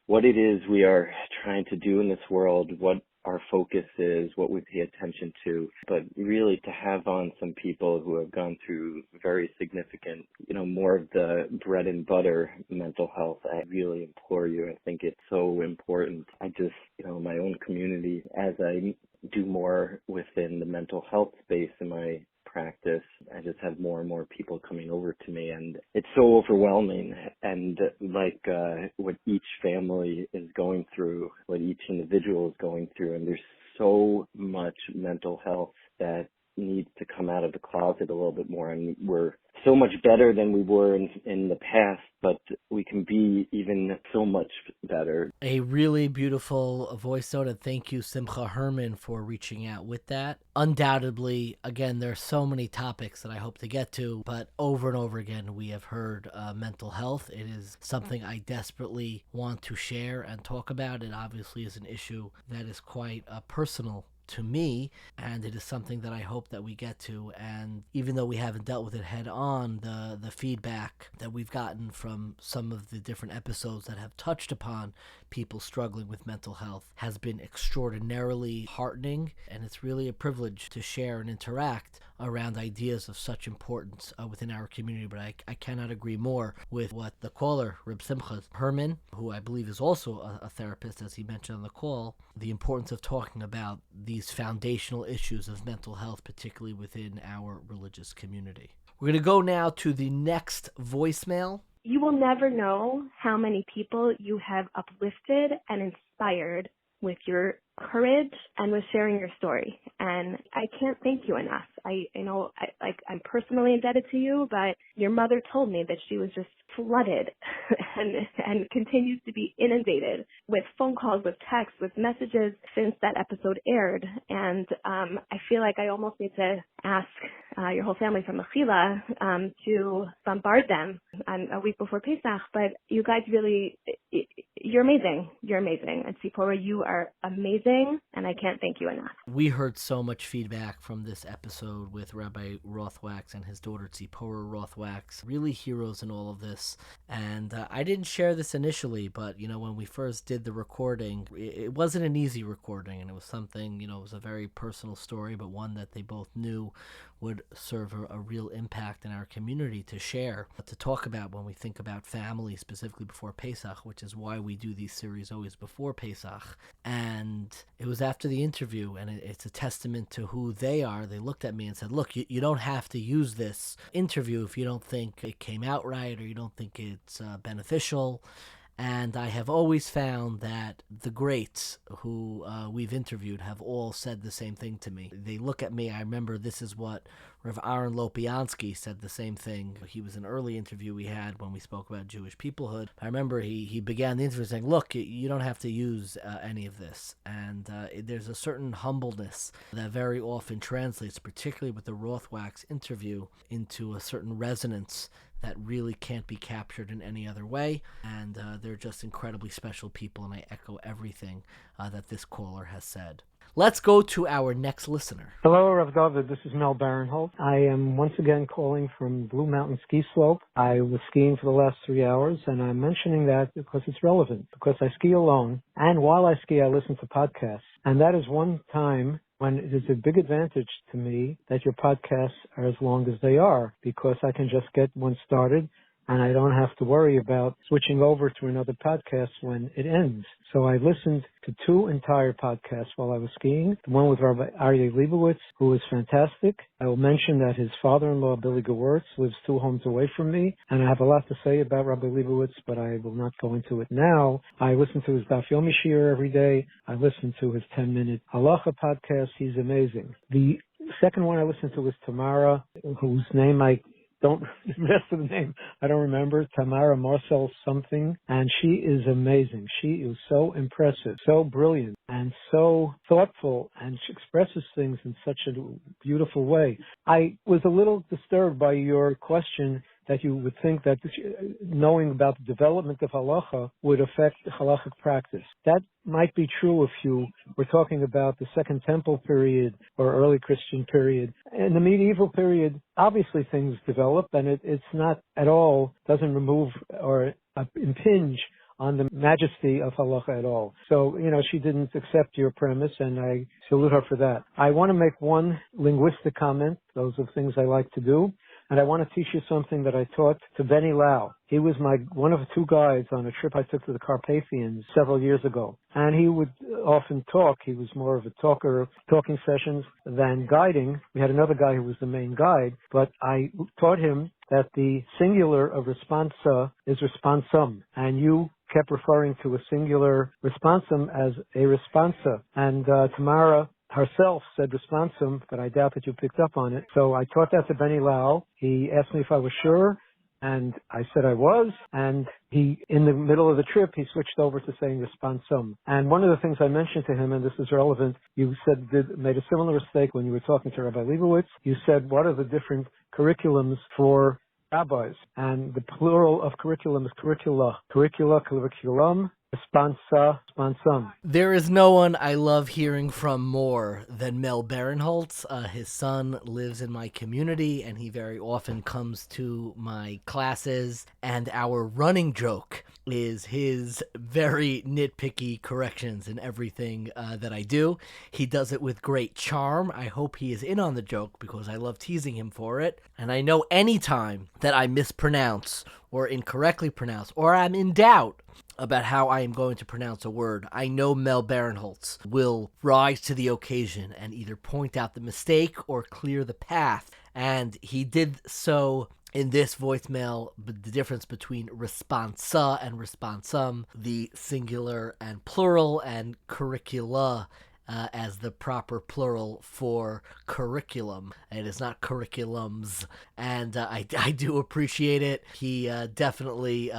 what it is we are trying to do in this world, what our focus is, what we pay attention to, but really to have on some people who have gone through very significant, more of the bread and butter mental health. I really implore you. I think it's so important. I just, my own community, as I do more within the mental health space in my practice, I just have more and more people coming over to me, and it's so overwhelming. And what each family is going through, what each individual is going through, and there's so much mental health that needs to come out of the closet a little bit more. And we're so much better than we were in the past, but we can be even so much better. A really beautiful voice note, and thank you, Simcha Herman, for reaching out with that. Undoubtedly, again, there are so many topics that I hope to get to, but over and over again, we have heard mental health. It is something I desperately want to share and talk about. It obviously is an issue that is quite personal to me, and it is something that I hope that we get to. And even though we haven't dealt with it head on, the feedback that we've gotten from some of the different episodes that have touched upon people struggling with mental health has been extraordinarily heartening, and it's really a privilege to share and interact around ideas of such importance within our community. But I cannot agree more with what the caller, Reb Simcha Herman, who I believe is also a therapist, as he mentioned on the call, the importance of talking about these foundational issues of mental health, particularly within our religious community. We're going to go now to the next voicemail. You will never know how many people you have uplifted and inspired with your courage and with sharing your story. And I can't thank you enough. I'm personally indebted to you, but your mother told me that she was just flooded and continues to be inundated with phone calls, with texts, with messages since that episode aired. And I feel like I almost need to ask your whole family from Mechila to bombard them on a week before Pesach. But you guys really, you're amazing. You're amazing. And Tzipora, you are amazing, and I can't thank you enough. We heard so much feedback from this episode with Rabbi Rothwax and his daughter Tzipora Rothwax, really heroes in all of this. And I didn't share this initially, but, when we first did the recording, it wasn't an easy recording, and it was something, it was a very personal story, but one that they both knew would serve a real impact in our community to share, to talk about when we think about family, specifically before Pesach, which is why we do these series always before Pesach. And it was after the interview, and it's a testament to who they are. They looked at me and said, look, you don't have to use this interview if you don't think it came out right or you don't think it's beneficial. And I have always found that the greats who we've interviewed have all said the same thing to me. They look at me. I remember this is what Rav Aaron Lopiansky said the same thing. He was an early interview we had when we spoke about Jewish peoplehood. I remember he began the interview saying, look, you don't have to use any of this. And there's a certain humbleness that very often translates, particularly with the Rothwax interview, into a certain resonance that really can't be captured in any other way. And they're just incredibly special people, and I echo everything that this caller has said. Let's go to our next listener. Hello, Rav David. This is Mel Barinholt. I am once again calling from Blue Mountain Ski Slope. I was skiing for the last 3 hours, and I'm mentioning that because it's relevant, because I ski alone, and while I ski, I listen to podcasts. And that is one time when it is a big advantage to me that your podcasts are as long as they are, because I can just get one started and I don't have to worry about switching over to another podcast when it ends. So I listened to 2 entire podcasts while I was skiing. The one with Rabbi Aryeh Leibowitz, who is fantastic. I will mention that his father-in-law, Billy Gewirtz, lives 2 homes away from me, and I have a lot to say about Rabbi Leibowitz, but I will not go into it now. I listen to his Daf Yomi Shir every day. I listen to his 10-minute Halacha podcast. He's amazing. The second one I listened to was Tamara, whose name the rest of the name I don't remember, Tamara Marcel something, and she is amazing. She is so impressive, so brilliant, and so thoughtful, and she expresses things in such a beautiful way. I was a little disturbed by your question that you would think that knowing about the development of halacha would affect halachic practice. That might be true if you were talking about the Second Temple period or early Christian period. In the medieval period, obviously things develop, and it's not at all, doesn't remove or impinge on the majesty of halacha at all. So, she didn't accept your premise, and I salute her for that. I want to make one linguistic comment. Those are things I like to do. And I want to teach you something that I taught to Benny Lau. He was one of 2 guides on a trip I took to the Carpathians several years ago. And he would often talk. He was more of a talking sessions than guiding. We had another guy who was the main guide, but I taught him that the singular of responsa is responsum. And you kept referring to a singular responsum as a responsa. And Tamara herself said responsum, but I doubt that you picked up on it. So I taught that to Benny Lau. He asked me if I was sure, and I said I was. And in the middle of the trip, he switched over to saying responsum. And one of the things I mentioned to him, and this is relevant, you made a similar mistake when you were talking to Rabbi Leibowitz. You said, what are the different curriculums for rabbis? And the plural of curriculum is curricula. Curricula, curriculum. Responsa, responsum. There is no one I love hearing from more than Mel Barinholtz. His son lives in my community, and he very often comes to my classes. And our running joke is his very nitpicky corrections in everything that I do. He does it with great charm. I hope he is in on the joke because I love teasing him for it. And I know any time that I mispronounce or incorrectly pronounce, or I'm in doubt about how I am going to pronounce a word, I know Mel Barinholtz will rise to the occasion and either point out the mistake or clear the path. And he did so in this voicemail, the difference between responsa and responsum, the singular and plural, and curricula as the proper plural for curriculum. It is not curriculums, and I do appreciate it. He definitely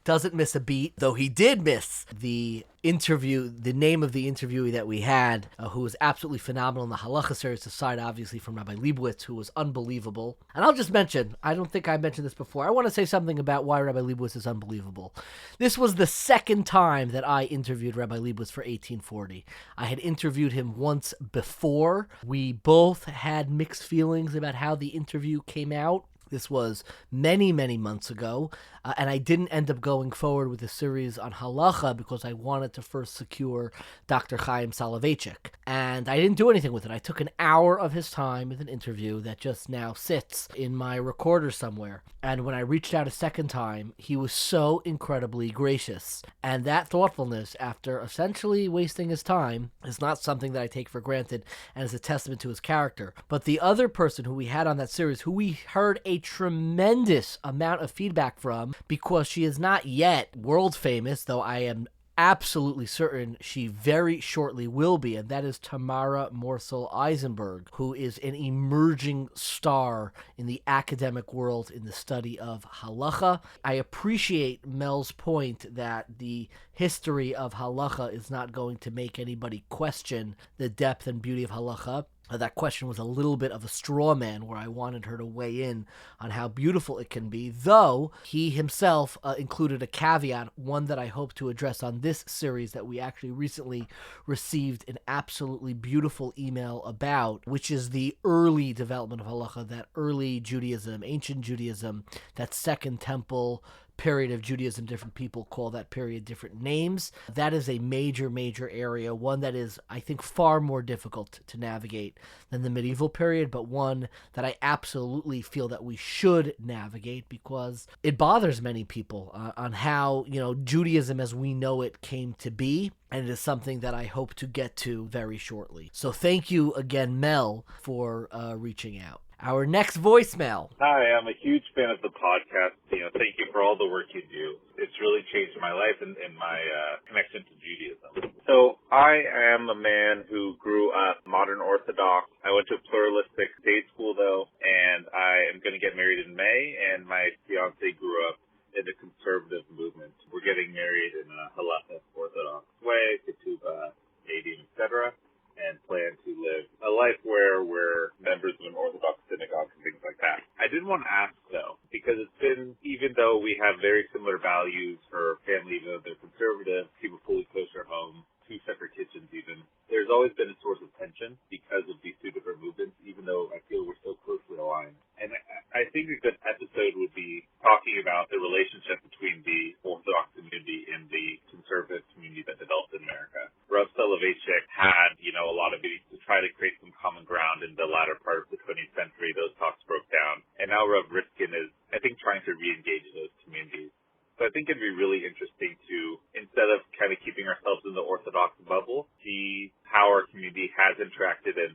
doesn't miss a beat, though he did miss the name of the interviewee that we had, who was absolutely phenomenal in the Halacha series, aside obviously from Rabbi Leibowitz, who was unbelievable. And I'll just mention, I don't think I mentioned this before, I want to say something about why Rabbi Leibowitz is unbelievable. This was the second time that I interviewed Rabbi Leibowitz for 1840. I had interviewed him once before. We both had mixed feelings about how the interview came out. This was many, many months ago, and I didn't end up going forward with a series on halacha because I wanted to first secure Dr. Chaim Soloveitchik, and I didn't do anything with it. I took an hour of his time with an interview that just now sits in my recorder somewhere, and when I reached out a second time, he was so incredibly gracious, and that thoughtfulness, after essentially wasting his time, is not something that I take for granted and is a testament to his character. But the other person who we had on that series, who we heard a tremendous amount of feedback from, because she is not yet world famous, though I am absolutely certain she very shortly will be, and that is Tamara Morsel Eisenberg, who is an emerging star in the academic world in the study of halacha. I appreciate Mel's point that the history of halacha is not going to make anybody question the depth and beauty of halacha. That question was a little bit of a straw man, where I wanted her to weigh in on how beautiful it can be, though he himself included a caveat, one that I hope to address on this series that we actually recently received an absolutely beautiful email about, which is the early development of halacha, that early Judaism, ancient Judaism, that Second Temple period of Judaism, different people call that period different names. That is a major area, one that is, I think, far more difficult to navigate than the medieval period, but one that I absolutely feel that we should navigate because it bothers many people on how, Judaism as we know it came to be, and it is something that I hope to get to very shortly. So thank you again, Mel, for reaching out. Our next voicemail. Hi, I'm a huge fan of the podcast. Thank you for all the work you do. It's really changed my life and my connection to Judaism. So I am a man who grew up modern Orthodox. I went to a pluralistic day school, though, and I am going to get married in May, and my fiance grew up in the conservative movement. We're getting married in a halachic Orthodox way, ketubah, dating, etc., and plan to live a life where we're members of an Orthodox synagogue and things like that. I did want to ask, though, because it's been, even though we have very similar values for family, even though they're conservative, people fully kosher home, 2 separate kitchens even, there's always been a source of tension because of these 2 different movements, even though I feel we're so closely aligned. And I think a good episode would be talking about the relationship between the Orthodox community and the conservative community that developed in America. Rav Soloveitchik had, a lot of meetings to try to create some common ground in the latter part of the 20th century. Those talks broke down. And now Rav Rifkin is, I think, trying to re-engage those communities. So I think it'd be really interesting to, instead of kind of keeping ourselves in the Orthodox bubble, see how our community has interacted and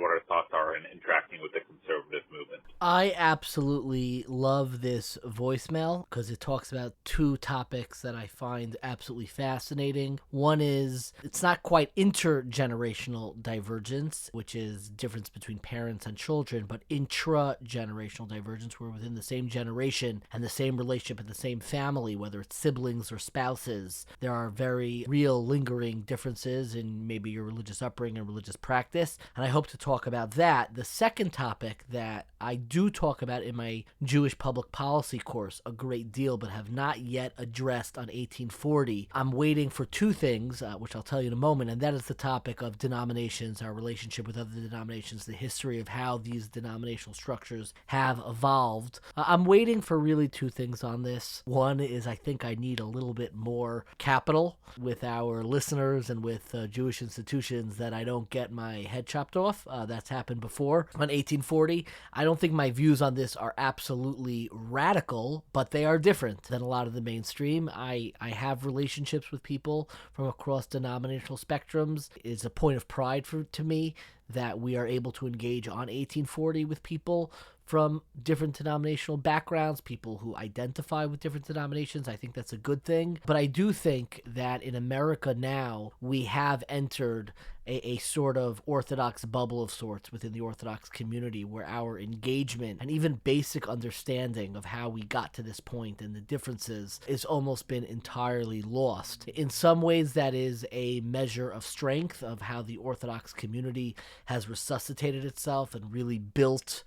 what our thoughts are in interacting with the conservative movement. I absolutely love this voicemail because it talks about 2 topics that I find absolutely fascinating. One is, it's not quite intergenerational divergence, which is difference between parents and children, but intragenerational divergence, where within the same generation and the same relationship and the same family, whether it's siblings or spouses, there are very real lingering differences in maybe your religious upbringing and religious practice. And I hope to talk about that. The second topic that I do talk about in my Jewish public policy course a great deal, but have not yet addressed on 1840. I'm waiting for 2 things, which I'll tell you in a moment, and that is the topic of denominations, our relationship with other denominations, the history of how these denominational structures have evolved. I'm waiting for really 2 things on this. One is I think I need a little bit more capital with our listeners and with Jewish institutions that I don't get my head chopped off. That's happened before on 1840. I don't think my views on this are absolutely radical, but they are different than a lot of the mainstream. I have relationships with people from across denominational spectrums. It's a point of pride to me that we are able to engage on 1840 with people from different denominational backgrounds, people who identify with different denominations. I think that's a good thing. But I do think that in America now, we have entered a sort of Orthodox bubble of sorts within the Orthodox community where our engagement and even basic understanding of how we got to this point and the differences is almost been entirely lost. In some ways, that is a measure of strength of how the Orthodox community has resuscitated itself and really built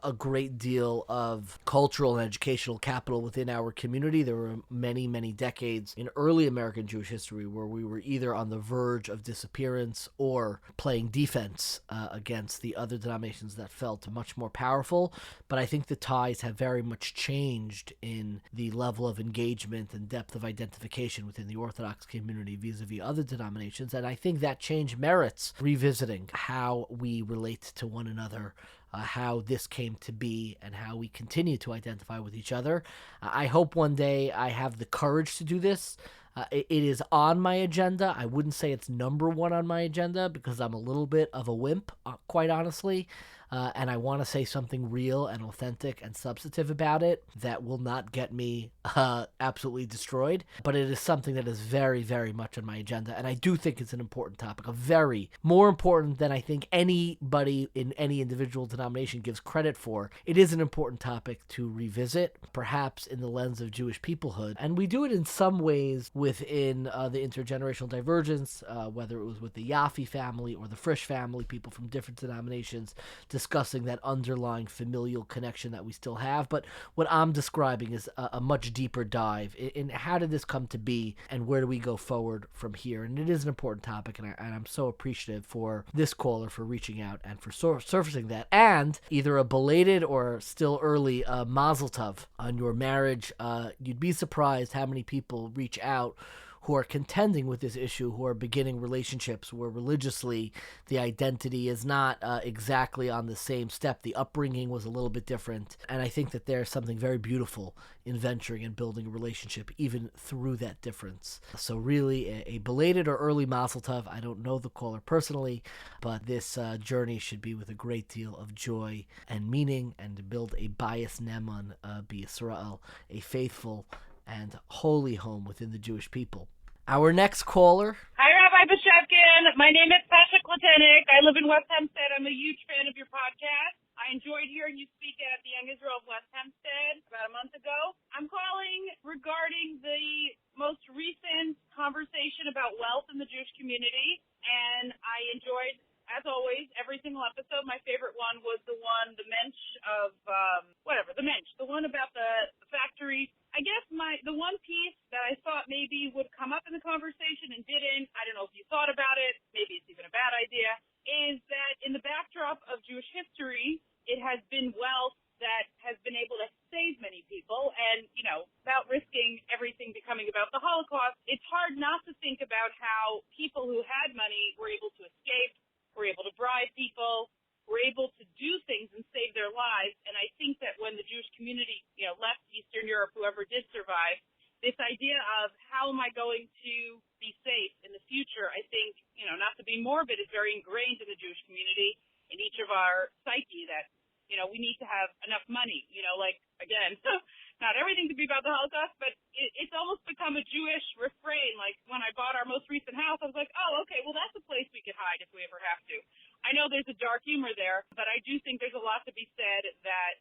a great deal of cultural and educational capital within our community. There were many decades in early American Jewish history where we were either on the verge of disappearance or playing defense against the other denominations that felt much more powerful. But I think the ties have very much changed in the level of engagement and depth of identification within the Orthodox community vis-a-vis other denominations. And I think that change merits revisiting how we relate to one another, how this came to be, and how we continue to identify with each other. I hope one day I have the courage to do this. It is on my agenda. I wouldn't say it's number 1 on my agenda because I'm a little bit of a wimp, quite honestly. And I want to say something real and authentic and substantive about it that will not get me absolutely destroyed. But it is something that is very much on my agenda. And I do think it's an important topic, more important than I think anybody in any individual denomination gives credit for. It is an important topic to revisit, perhaps in the lens of Jewish peoplehood. And we do it in some ways within the intergenerational divergence, whether it was with the Yaffe family or the Frisch family, people from different denominations discussing that underlying familial connection that we still have. But what I'm describing is a much deeper dive in how did this come to be and where do we go forward from here. And it is an important topic, and I'm so appreciative for this caller for reaching out and for surfacing that. And either a belated or still early mazel tov on your marriage. You'd be surprised how many people reach out who are contending with this issue, who are beginning relationships where religiously the identity is not exactly on the same step. The upbringing was a little bit different. And I think that there's something very beautiful in venturing and building a relationship even through that difference. So really a belated or early mazel tov. I don't know the caller personally, but this journey should be with a great deal of joy and meaning, and to build a bias neman b'Yisrael, a faithful and holy home within the Jewish people. Our next caller. Hi, Rabbi Bashevkin. My name is Bashevkin. I live in West Hempstead. I'm a huge fan of your podcast. I enjoyed hearing you speak at the Young Israel of West Hempstead about a month ago. I'm calling regarding the most recent conversation about wealth in the Jewish community, and I enjoyed, as always, every single episode. My favorite one was the mensch of, the one about the factory. I guess the one piece that I thought maybe would come up in the conversation and didn't, I don't know if you thought about it, maybe it's even a bad idea, is that in the backdrop of Jewish history, it has been wealth that has been able to save many people. And, without risking everything becoming about the Holocaust, it's hard not to think about how people who had money were able to escape, were able to bribe people, were able to do things and save their lives. And I think that when the Jewish community, left Eastern Europe, whoever did survive, this idea of how am I going to be safe in the future, I think, not to be morbid, is very ingrained in the Jewish community, in each of our psyche, that, we need to have enough money, again, not everything to be about the Holocaust, but it's almost become a Jewish refrain. Like when I bought our most recent house, I was like, oh, okay, well, that's a place we could hide if we ever have to. I know there's a dark humor there, but I do think there's a lot to be said that,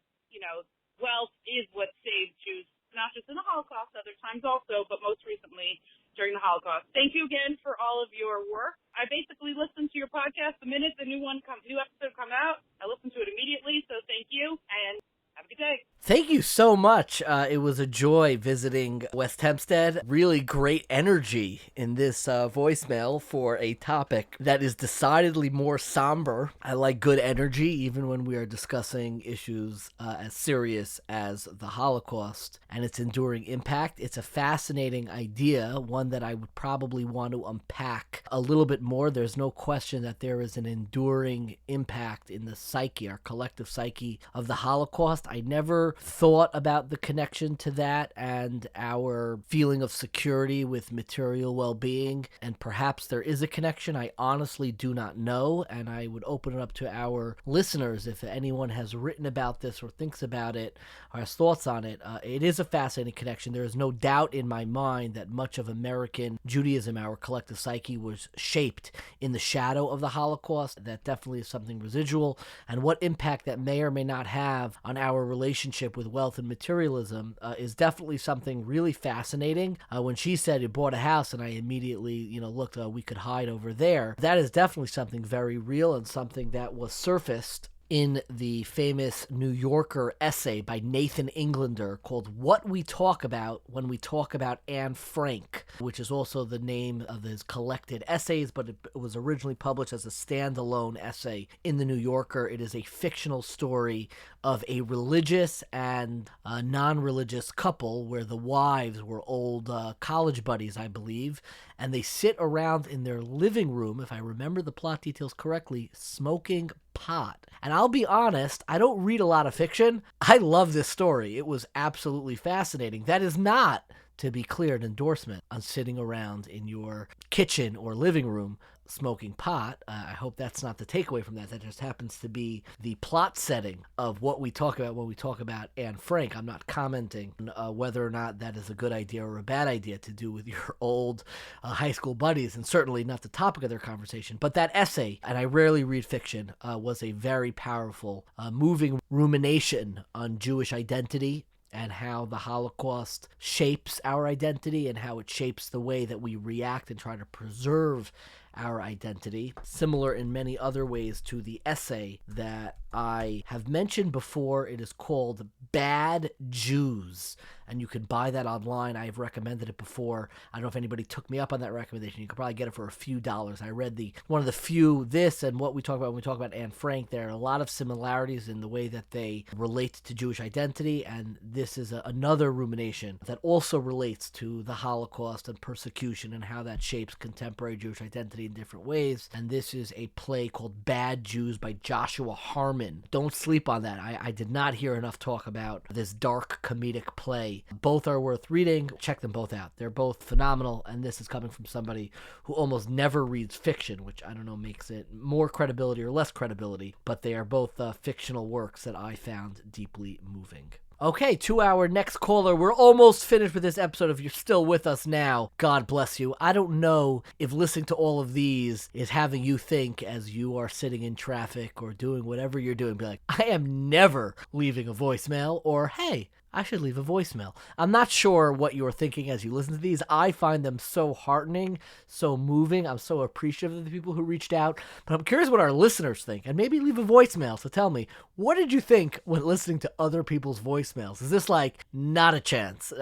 wealth is what saved Jews, not just in the Holocaust, other times also, but most recently during the Holocaust. Thank you again for all of your work. I basically listen to your podcast the minute the new episode come out. I listen to it immediately, so thank you, and have a good day. Thank you so much. It was a joy visiting West Hempstead. Really great energy in this voicemail for a topic that is decidedly more somber. I like good energy even when we are discussing issues as serious as the Holocaust and its enduring impact. It's a fascinating idea, one that I would probably want to unpack a little bit more. There's no question that there is an enduring impact in the psyche, our collective psyche of the Holocaust. I never thought about the connection to that and our feeling of security with material well-being, and perhaps there is a connection. I honestly do not know, and I would open it up to our listeners if anyone has written about this or thinks about it or has thoughts on it. It is a fascinating connection. There is no doubt in my mind that much of American Judaism, our collective psyche, was shaped in the shadow of the Holocaust. That definitely is something residual, and what impact that may or may not have on our relationship with wealth and materialism is definitely something really fascinating. When she said you bought a house and I immediately, looked, we could hide over there. That is definitely something very real and something that was surfaced in the famous New Yorker essay by Nathan Englander called What We Talk About When We Talk About Anne Frank, which is also the name of his collected essays, but it was originally published as a standalone essay in the New Yorker. It is a fictional story of a religious and non-religious couple where the wives were old college buddies, I believe, and they sit around in their living room, if I remember the plot details correctly, smoking pot. And I'll be honest, I don't read a lot of fiction. I love this story. It was absolutely fascinating. That is not, to be clear, an endorsement on sitting around in your kitchen or living room smoking pot. I hope that's not the takeaway from that. That just happens to be the plot setting of what we talk about when we talk about Anne Frank. I'm not commenting on whether or not that is a good idea or a bad idea to do with your old high school buddies, and certainly not the topic of their conversation. But that essay, and I rarely read fiction, was a very powerful, moving rumination on Jewish identity and how the Holocaust shapes our identity and how it shapes the way that we react and try to preserve our identity, similar in many other ways to the essay that I have mentioned before. It is called Bad Jews, and you can buy that online. I've recommended it before. I don't know if anybody took me up on that recommendation. You could probably get it for a few dollars. I read one of the few, this and what we talk about when we talk about Anne Frank. There are a lot of similarities in the way that they relate to Jewish identity, and this is another rumination that also relates to the Holocaust and persecution and how that shapes contemporary Jewish identity in different ways. And this is a play called Bad Jews by Joshua Harmon. Don't sleep on that. I did not hear enough talk about this dark comedic play. Both are worth reading. Check them both out. They're both phenomenal, and this is coming from somebody who almost never reads fiction, which I don't know makes it more credibility or less credibility, but they are both fictional works that I found deeply moving. Okay, to our next caller. We're almost finished with this episode. If you're still with us now, God bless you. I don't know if listening to all of these is having you think as you are sitting in traffic or doing whatever you're doing, be like, I am never leaving a voicemail, or hey, I should leave a voicemail. I'm not sure what you're thinking as you listen to these. I find them so heartening, so moving. I'm so appreciative of the people who reached out. But I'm curious what our listeners think. And maybe leave a voicemail. So tell me, what did you think when listening to other people's voicemails? Is this like, not a chance?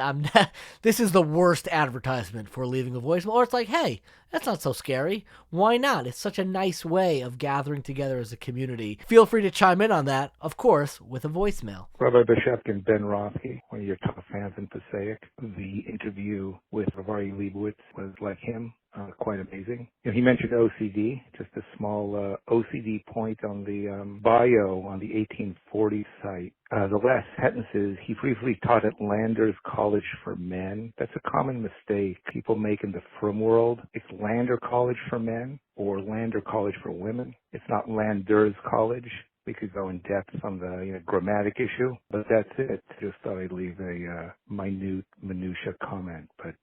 This is the worst advertisement for leaving a voicemail? Or it's like, hey, that's not so scary. Why not? It's such a nice way of gathering together as a community. Feel free to chime in on that, of course, with a voicemail. Rabbi Bashevkin, Ben Rothke, one of your top fans in Passaic. The interview with Ravari Leibowitz was like him. Quite amazing. You know, he mentioned OCD, just a small OCD point on the bio on the 1840 site. The last sentence is, he briefly taught at Landers College for Men. That's a common mistake people make in the frum world. It's Lander College for Men or Lander College for Women. It's not Landers College. We could go in depth on the grammatic issue, but that's it. Just thought I'd leave a minutia comment, but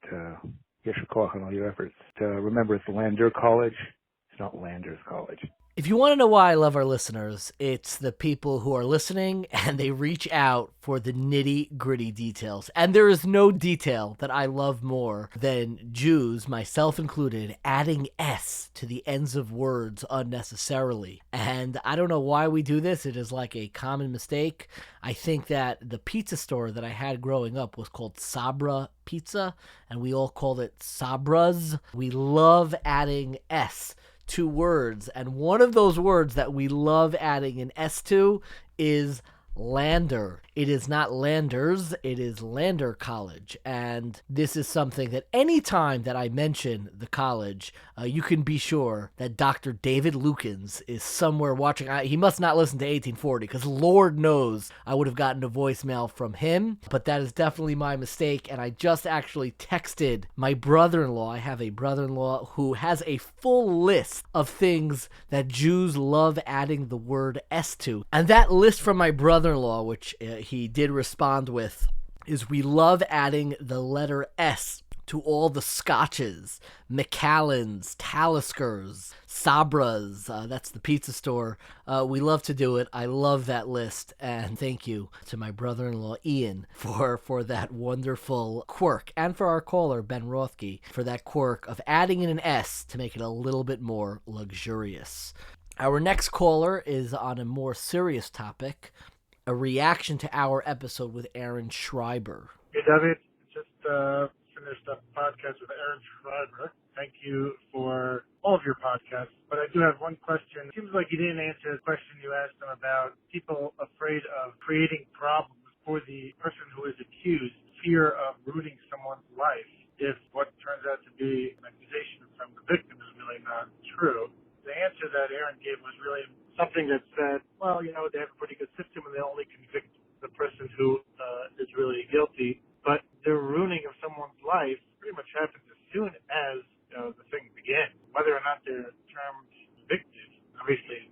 Yesher Koach on all your efforts. Remember, it's Lander College. It's not Landers College. If you want to know why I love our listeners, it's the people who are listening and they reach out for the nitty-gritty details. And there is no detail that I love more than Jews, myself included, adding S to the ends of words unnecessarily. And I don't know why we do this. It is like a common mistake. I think that the pizza store that I had growing up was called Sabra Pizza, and we all called it Sabras. We love adding S to words, and one of those words that we love adding an S to is Lander. It is not Landers, it is Lander College, and this is something that any time that I mention the college, you can be sure that Dr. David Lukens is somewhere watching. He must not listen to 1840, because Lord knows I would have gotten a voicemail from him, but that is definitely my mistake, and I just actually texted my brother-in-law. I have a brother-in-law who has a full list of things that Jews love adding the word S to, and that list from my brother-in-law, which he did respond with, is we love adding the letter S to all the scotches, Macallans, Taliskers, Sabras, that's the pizza store. We love to do it. I love that list, and thank you to my brother-in-law Ian for that wonderful quirk, and for our caller Ben Rothke for that quirk of adding in an S to make it a little bit more luxurious. Our next caller is on a more serious topic, a reaction to our episode with Aaron Schreiber. Hey, David. Just finished a podcast with Aaron Schreiber. Thank you for all of your podcasts. But I do have one question. It seems like you didn't answer the question you asked him about people afraid of creating problems for the person who is accused, fear of ruining someone's life if what turns out to be an accusation from the victim is really not true. The answer that Aaron gave was really something that said, well, they have a pretty good system and they only convict the person who is really guilty. But the ruining of someone's life pretty much happens as soon as the thing begins. Whether or not they're termed convicted, obviously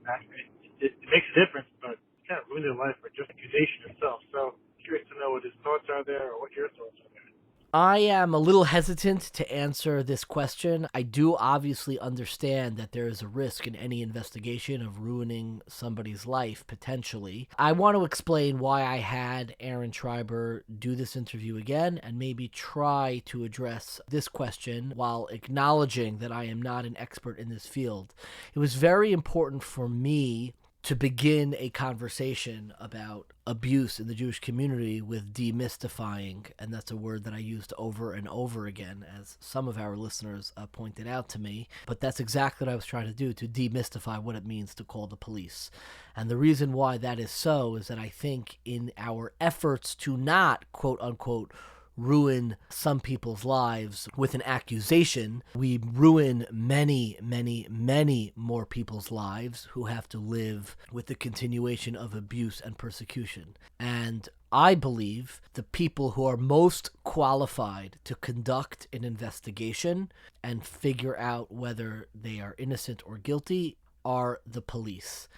it makes a difference, but you can't ruin their life by just accusation itself. So I'm curious to know what his thoughts are there or what your thoughts are there. I am a little hesitant to answer this question. I do obviously understand that there is a risk in any investigation of ruining somebody's life, potentially. I want to explain why I had Aaron Schreiber do this interview again and maybe try to address this question while acknowledging that I am not an expert in this field. It was very important for me to begin a conversation about abuse in the Jewish community with demystifying, and that's a word that I used over and over again, as some of our listeners pointed out to me, but that's exactly what I was trying to do, to demystify what it means to call the police. And the reason why that is so is that I think in our efforts to not, quote unquote, ruin some people's lives with an accusation, we ruin many, many, many more people's lives who have to live with the continuation of abuse and persecution. And I believe the people who are most qualified to conduct an investigation and figure out whether they are innocent or guilty are the police.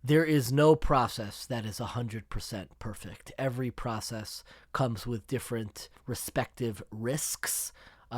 There is no process that is 100% perfect. Every process comes with different respective risks.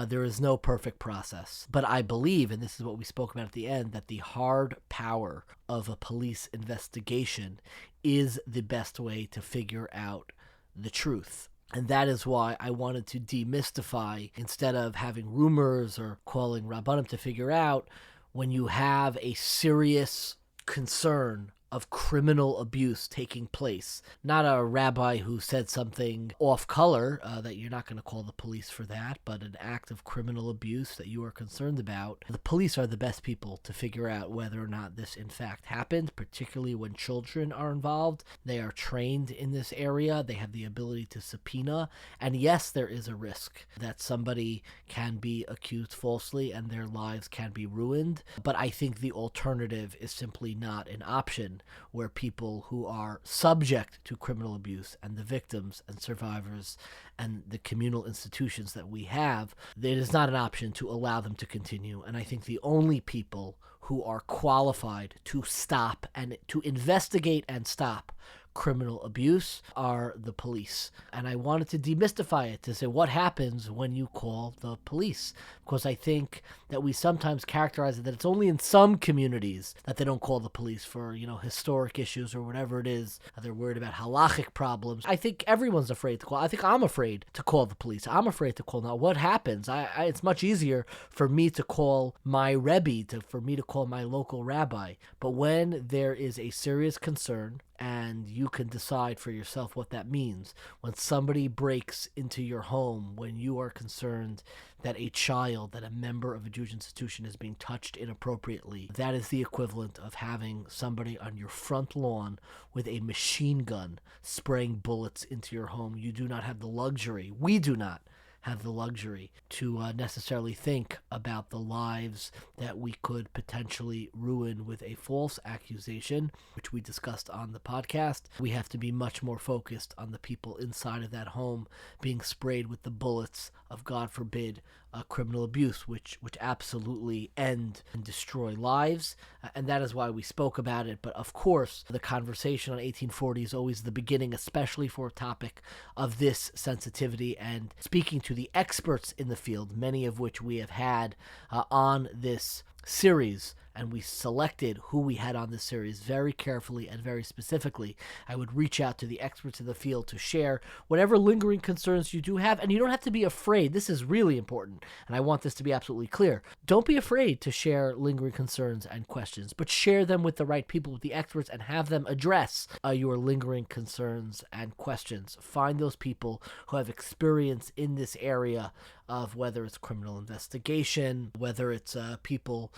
There is no perfect process. But I believe, and this is what we spoke about at the end, that the hard power of a police investigation is the best way to figure out the truth. And that is why I wanted to demystify, instead of having rumors or calling Rabbanim to figure out, when you have a serious concern of criminal abuse taking place. Not a rabbi who said something off color, that you're not going to call the police for that, but an act of criminal abuse that you are concerned about. The police are the best people to figure out whether or not this in fact happened, particularly when children are involved. They are trained in this area. They have the ability to subpoena. And yes, there is a risk that somebody can be accused falsely and their lives can be ruined. But I think the alternative is simply not an option, where people who are subject to criminal abuse and the victims and survivors and the communal institutions that we have, it is not an option to allow them to continue. And I think the only people who are qualified to stop and to investigate and stop criminal abuse are the police. And I wanted to demystify it, to say what happens when you call the police. Because I think that we sometimes characterize it that it's only in some communities that they don't call the police for, historic issues or whatever it is. They're worried about halachic problems. I think everyone's afraid to call. I think I'm afraid to call the police. I'm afraid to call. Now, what happens? It's much easier for me to call my Rebbe, for me to call my local rabbi. But when there is a serious concern, and you can decide for yourself what that means. When somebody breaks into your home, when you are concerned that a child, that a member of a Jewish institution is being touched inappropriately, that is the equivalent of having somebody on your front lawn with a machine gun spraying bullets into your home. You do not have the luxury, we do not have the luxury to necessarily think about the lives that we could potentially ruin with a false accusation, which we discussed on the podcast. We have to be much more focused on the people inside of that home being sprayed with the bullets of, God forbid, criminal abuse, which absolutely end and destroy lives. And that is why we spoke about it. But of course, the conversation on 1840 is always the beginning, especially for a topic of this sensitivity, and speaking to the experts in the field, many of which we have had on this series. And we selected who we had on this series very carefully and very specifically. I would reach out to the experts in the field to share whatever lingering concerns you do have. And you don't have to be afraid. This is really important. And I want this to be absolutely clear. Don't be afraid to share lingering concerns and questions, but share them with the right people, with the experts, and have them address your lingering concerns and questions. Find those people who have experience in this area of whether it's criminal investigation, whether it's people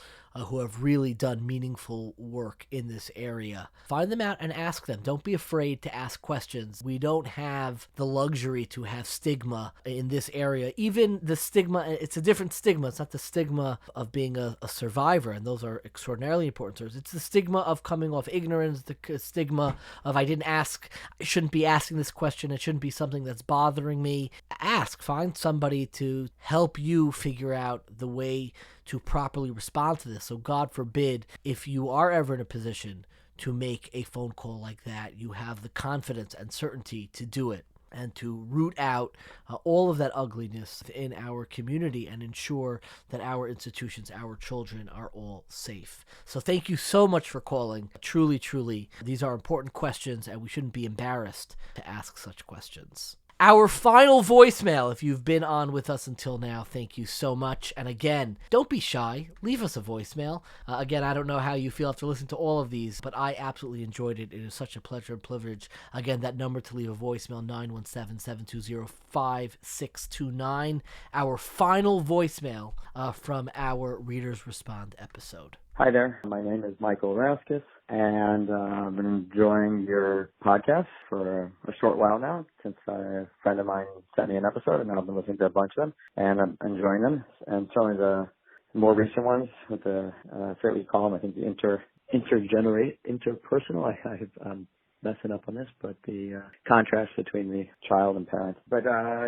who have really done meaningful work in this area. Find them out and ask them. Don't be afraid to ask questions. We don't have the luxury to have stigma in this area. Even the stigma, it's a different stigma. It's not the stigma of being a survivor, and those are extraordinarily important to us. It's the stigma of coming off ignorance, the stigma of I didn't ask, I shouldn't be asking this question, it shouldn't be something that's bothering me. Ask, find somebody to help you figure out the way to properly respond to this. So God forbid, if you are ever in a position to make a phone call like that, you have the confidence and certainty to do it. and to root out all of that ugliness in our community and ensure that our institutions, our children are all safe. So thank you so much for calling. Truly, truly, these are important questions and we shouldn't be embarrassed to ask such questions. Our final voicemail, if you've been on with us until now, thank you so much. And again, don't be shy. Leave us a voicemail. Again, I don't know how you feel after listening to all of these, but I absolutely enjoyed it. It is such a pleasure and privilege. Again, that number to leave a voicemail, 917-720-5629. Our final voicemail from our Readers Respond episode. Hi there. My name is Michael Raskus, and I've been enjoying your podcast for a short while now, since a friend of mine sent me an episode, and I've been listening to a bunch of them, and I'm enjoying them. And certainly the more recent ones with the, I forget what you call them, I think the interpersonal, I'm messing up on this, but the contrast between the child and parent. But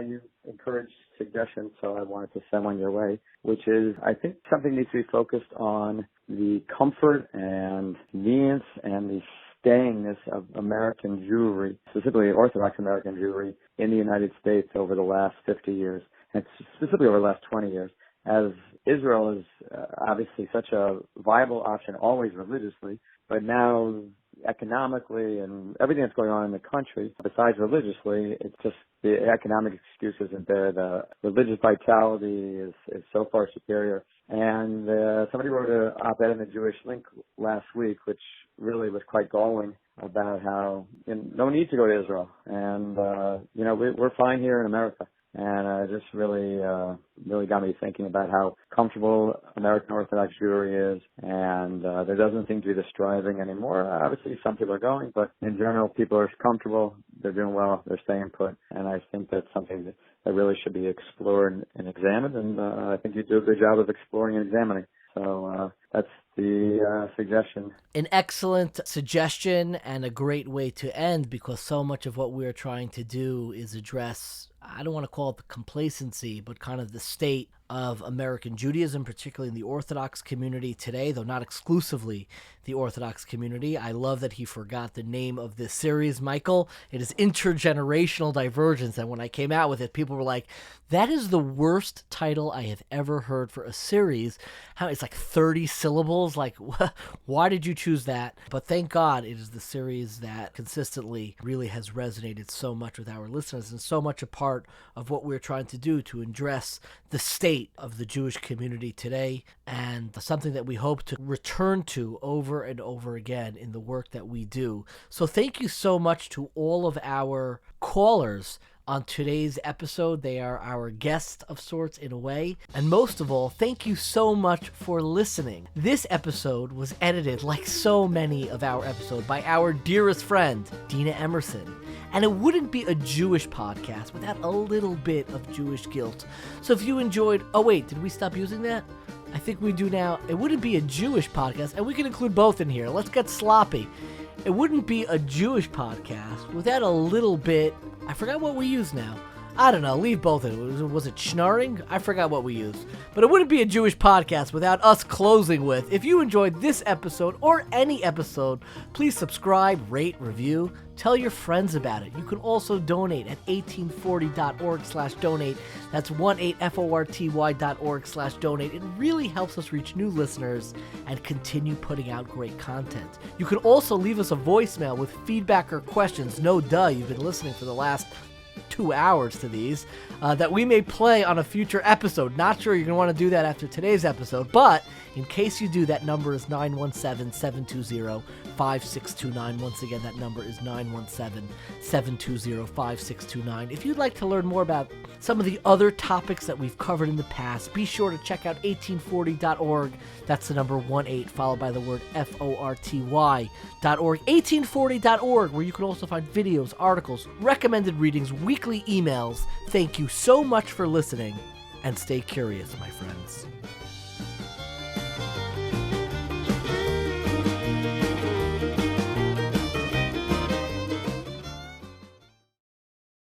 you encourage suggestions, so I wanted to send one your way, which is, I think something needs to be focused on the comfort and convenience and the stayingness of American Jewry, specifically Orthodox American Jewry, in the United States over the last 50 years, and specifically over the last 20 years, as Israel is obviously such a viable option always religiously, but now economically and everything that's going on in the country, besides religiously, it's just the economic excuse isn't there. The religious vitality is so far superior. And somebody wrote an op-ed in the Jewish Link last week, which really was quite galling, about how no need to go to Israel. And, we're fine here in America. And just really got me thinking about how comfortable American Orthodox Jewry is, and there doesn't seem to be the striving anymore. Obviously, some people are going, but in general, people are comfortable, they're doing well, they're staying put, and I think that's something that really should be explored and examined, and I think you do a good job of exploring and examining. So that's the suggestion. An excellent suggestion and a great way to end, because so much of what we're trying to do is address, I don't want to call it the complacency, but kind of the state of American Judaism, particularly in the Orthodox community today, though not exclusively the Orthodox community. I love that he forgot the name of this series, Michael. It is Intergenerational Divergence, and when I came out with it, people were like, that is the worst title I have ever heard for a series. It's like 30 syllables. Like, why did you choose that? But thank God it is the series that consistently really has resonated so much with our listeners and so much a part of what we're trying to do to address the state of the Jewish community today, and something that we hope to return to over and over again in the work that we do. So thank you so much to all of our callers on today's episode. They are our guests of sorts in a way. And most of all, thank you so much for listening. This episode was edited, like so many of our episodes, by our dearest friend, Dina Emerson. And it wouldn't be a Jewish podcast without a little bit of Jewish guilt. So if you enjoyed, oh wait, did we stop using that? I think we do now. It wouldn't be a Jewish podcast, and we can include both in here. Let's get sloppy. It wouldn't be a Jewish podcast without a little bit, I forgot what we use now. I don't know, leave both in. Was it schnorring? I forgot what we used. But it wouldn't be a Jewish podcast without us closing with, if you enjoyed this episode or any episode, please subscribe, rate, review, tell your friends about it. You can also donate at 1840.org/donate. That's 18forty.org/donate. It really helps us reach new listeners and continue putting out great content. You can also leave us a voicemail with feedback or questions. No duh, you've been listening for the last 2 hours to these, that we may play on a future episode. Not sure you're going to want to do that after today's episode, but in case you do, that number is 917-720-5629. Once again, that number is 917-720-5629. If you'd like to learn more about some of the other topics that we've covered in the past, be sure to check out 1840.org. That's the number 18 followed by the word FORTY.org. 1840.org, where you can also find videos, articles, recommended readings, weekly emails. Thank you so much for listening, and stay curious, my friends.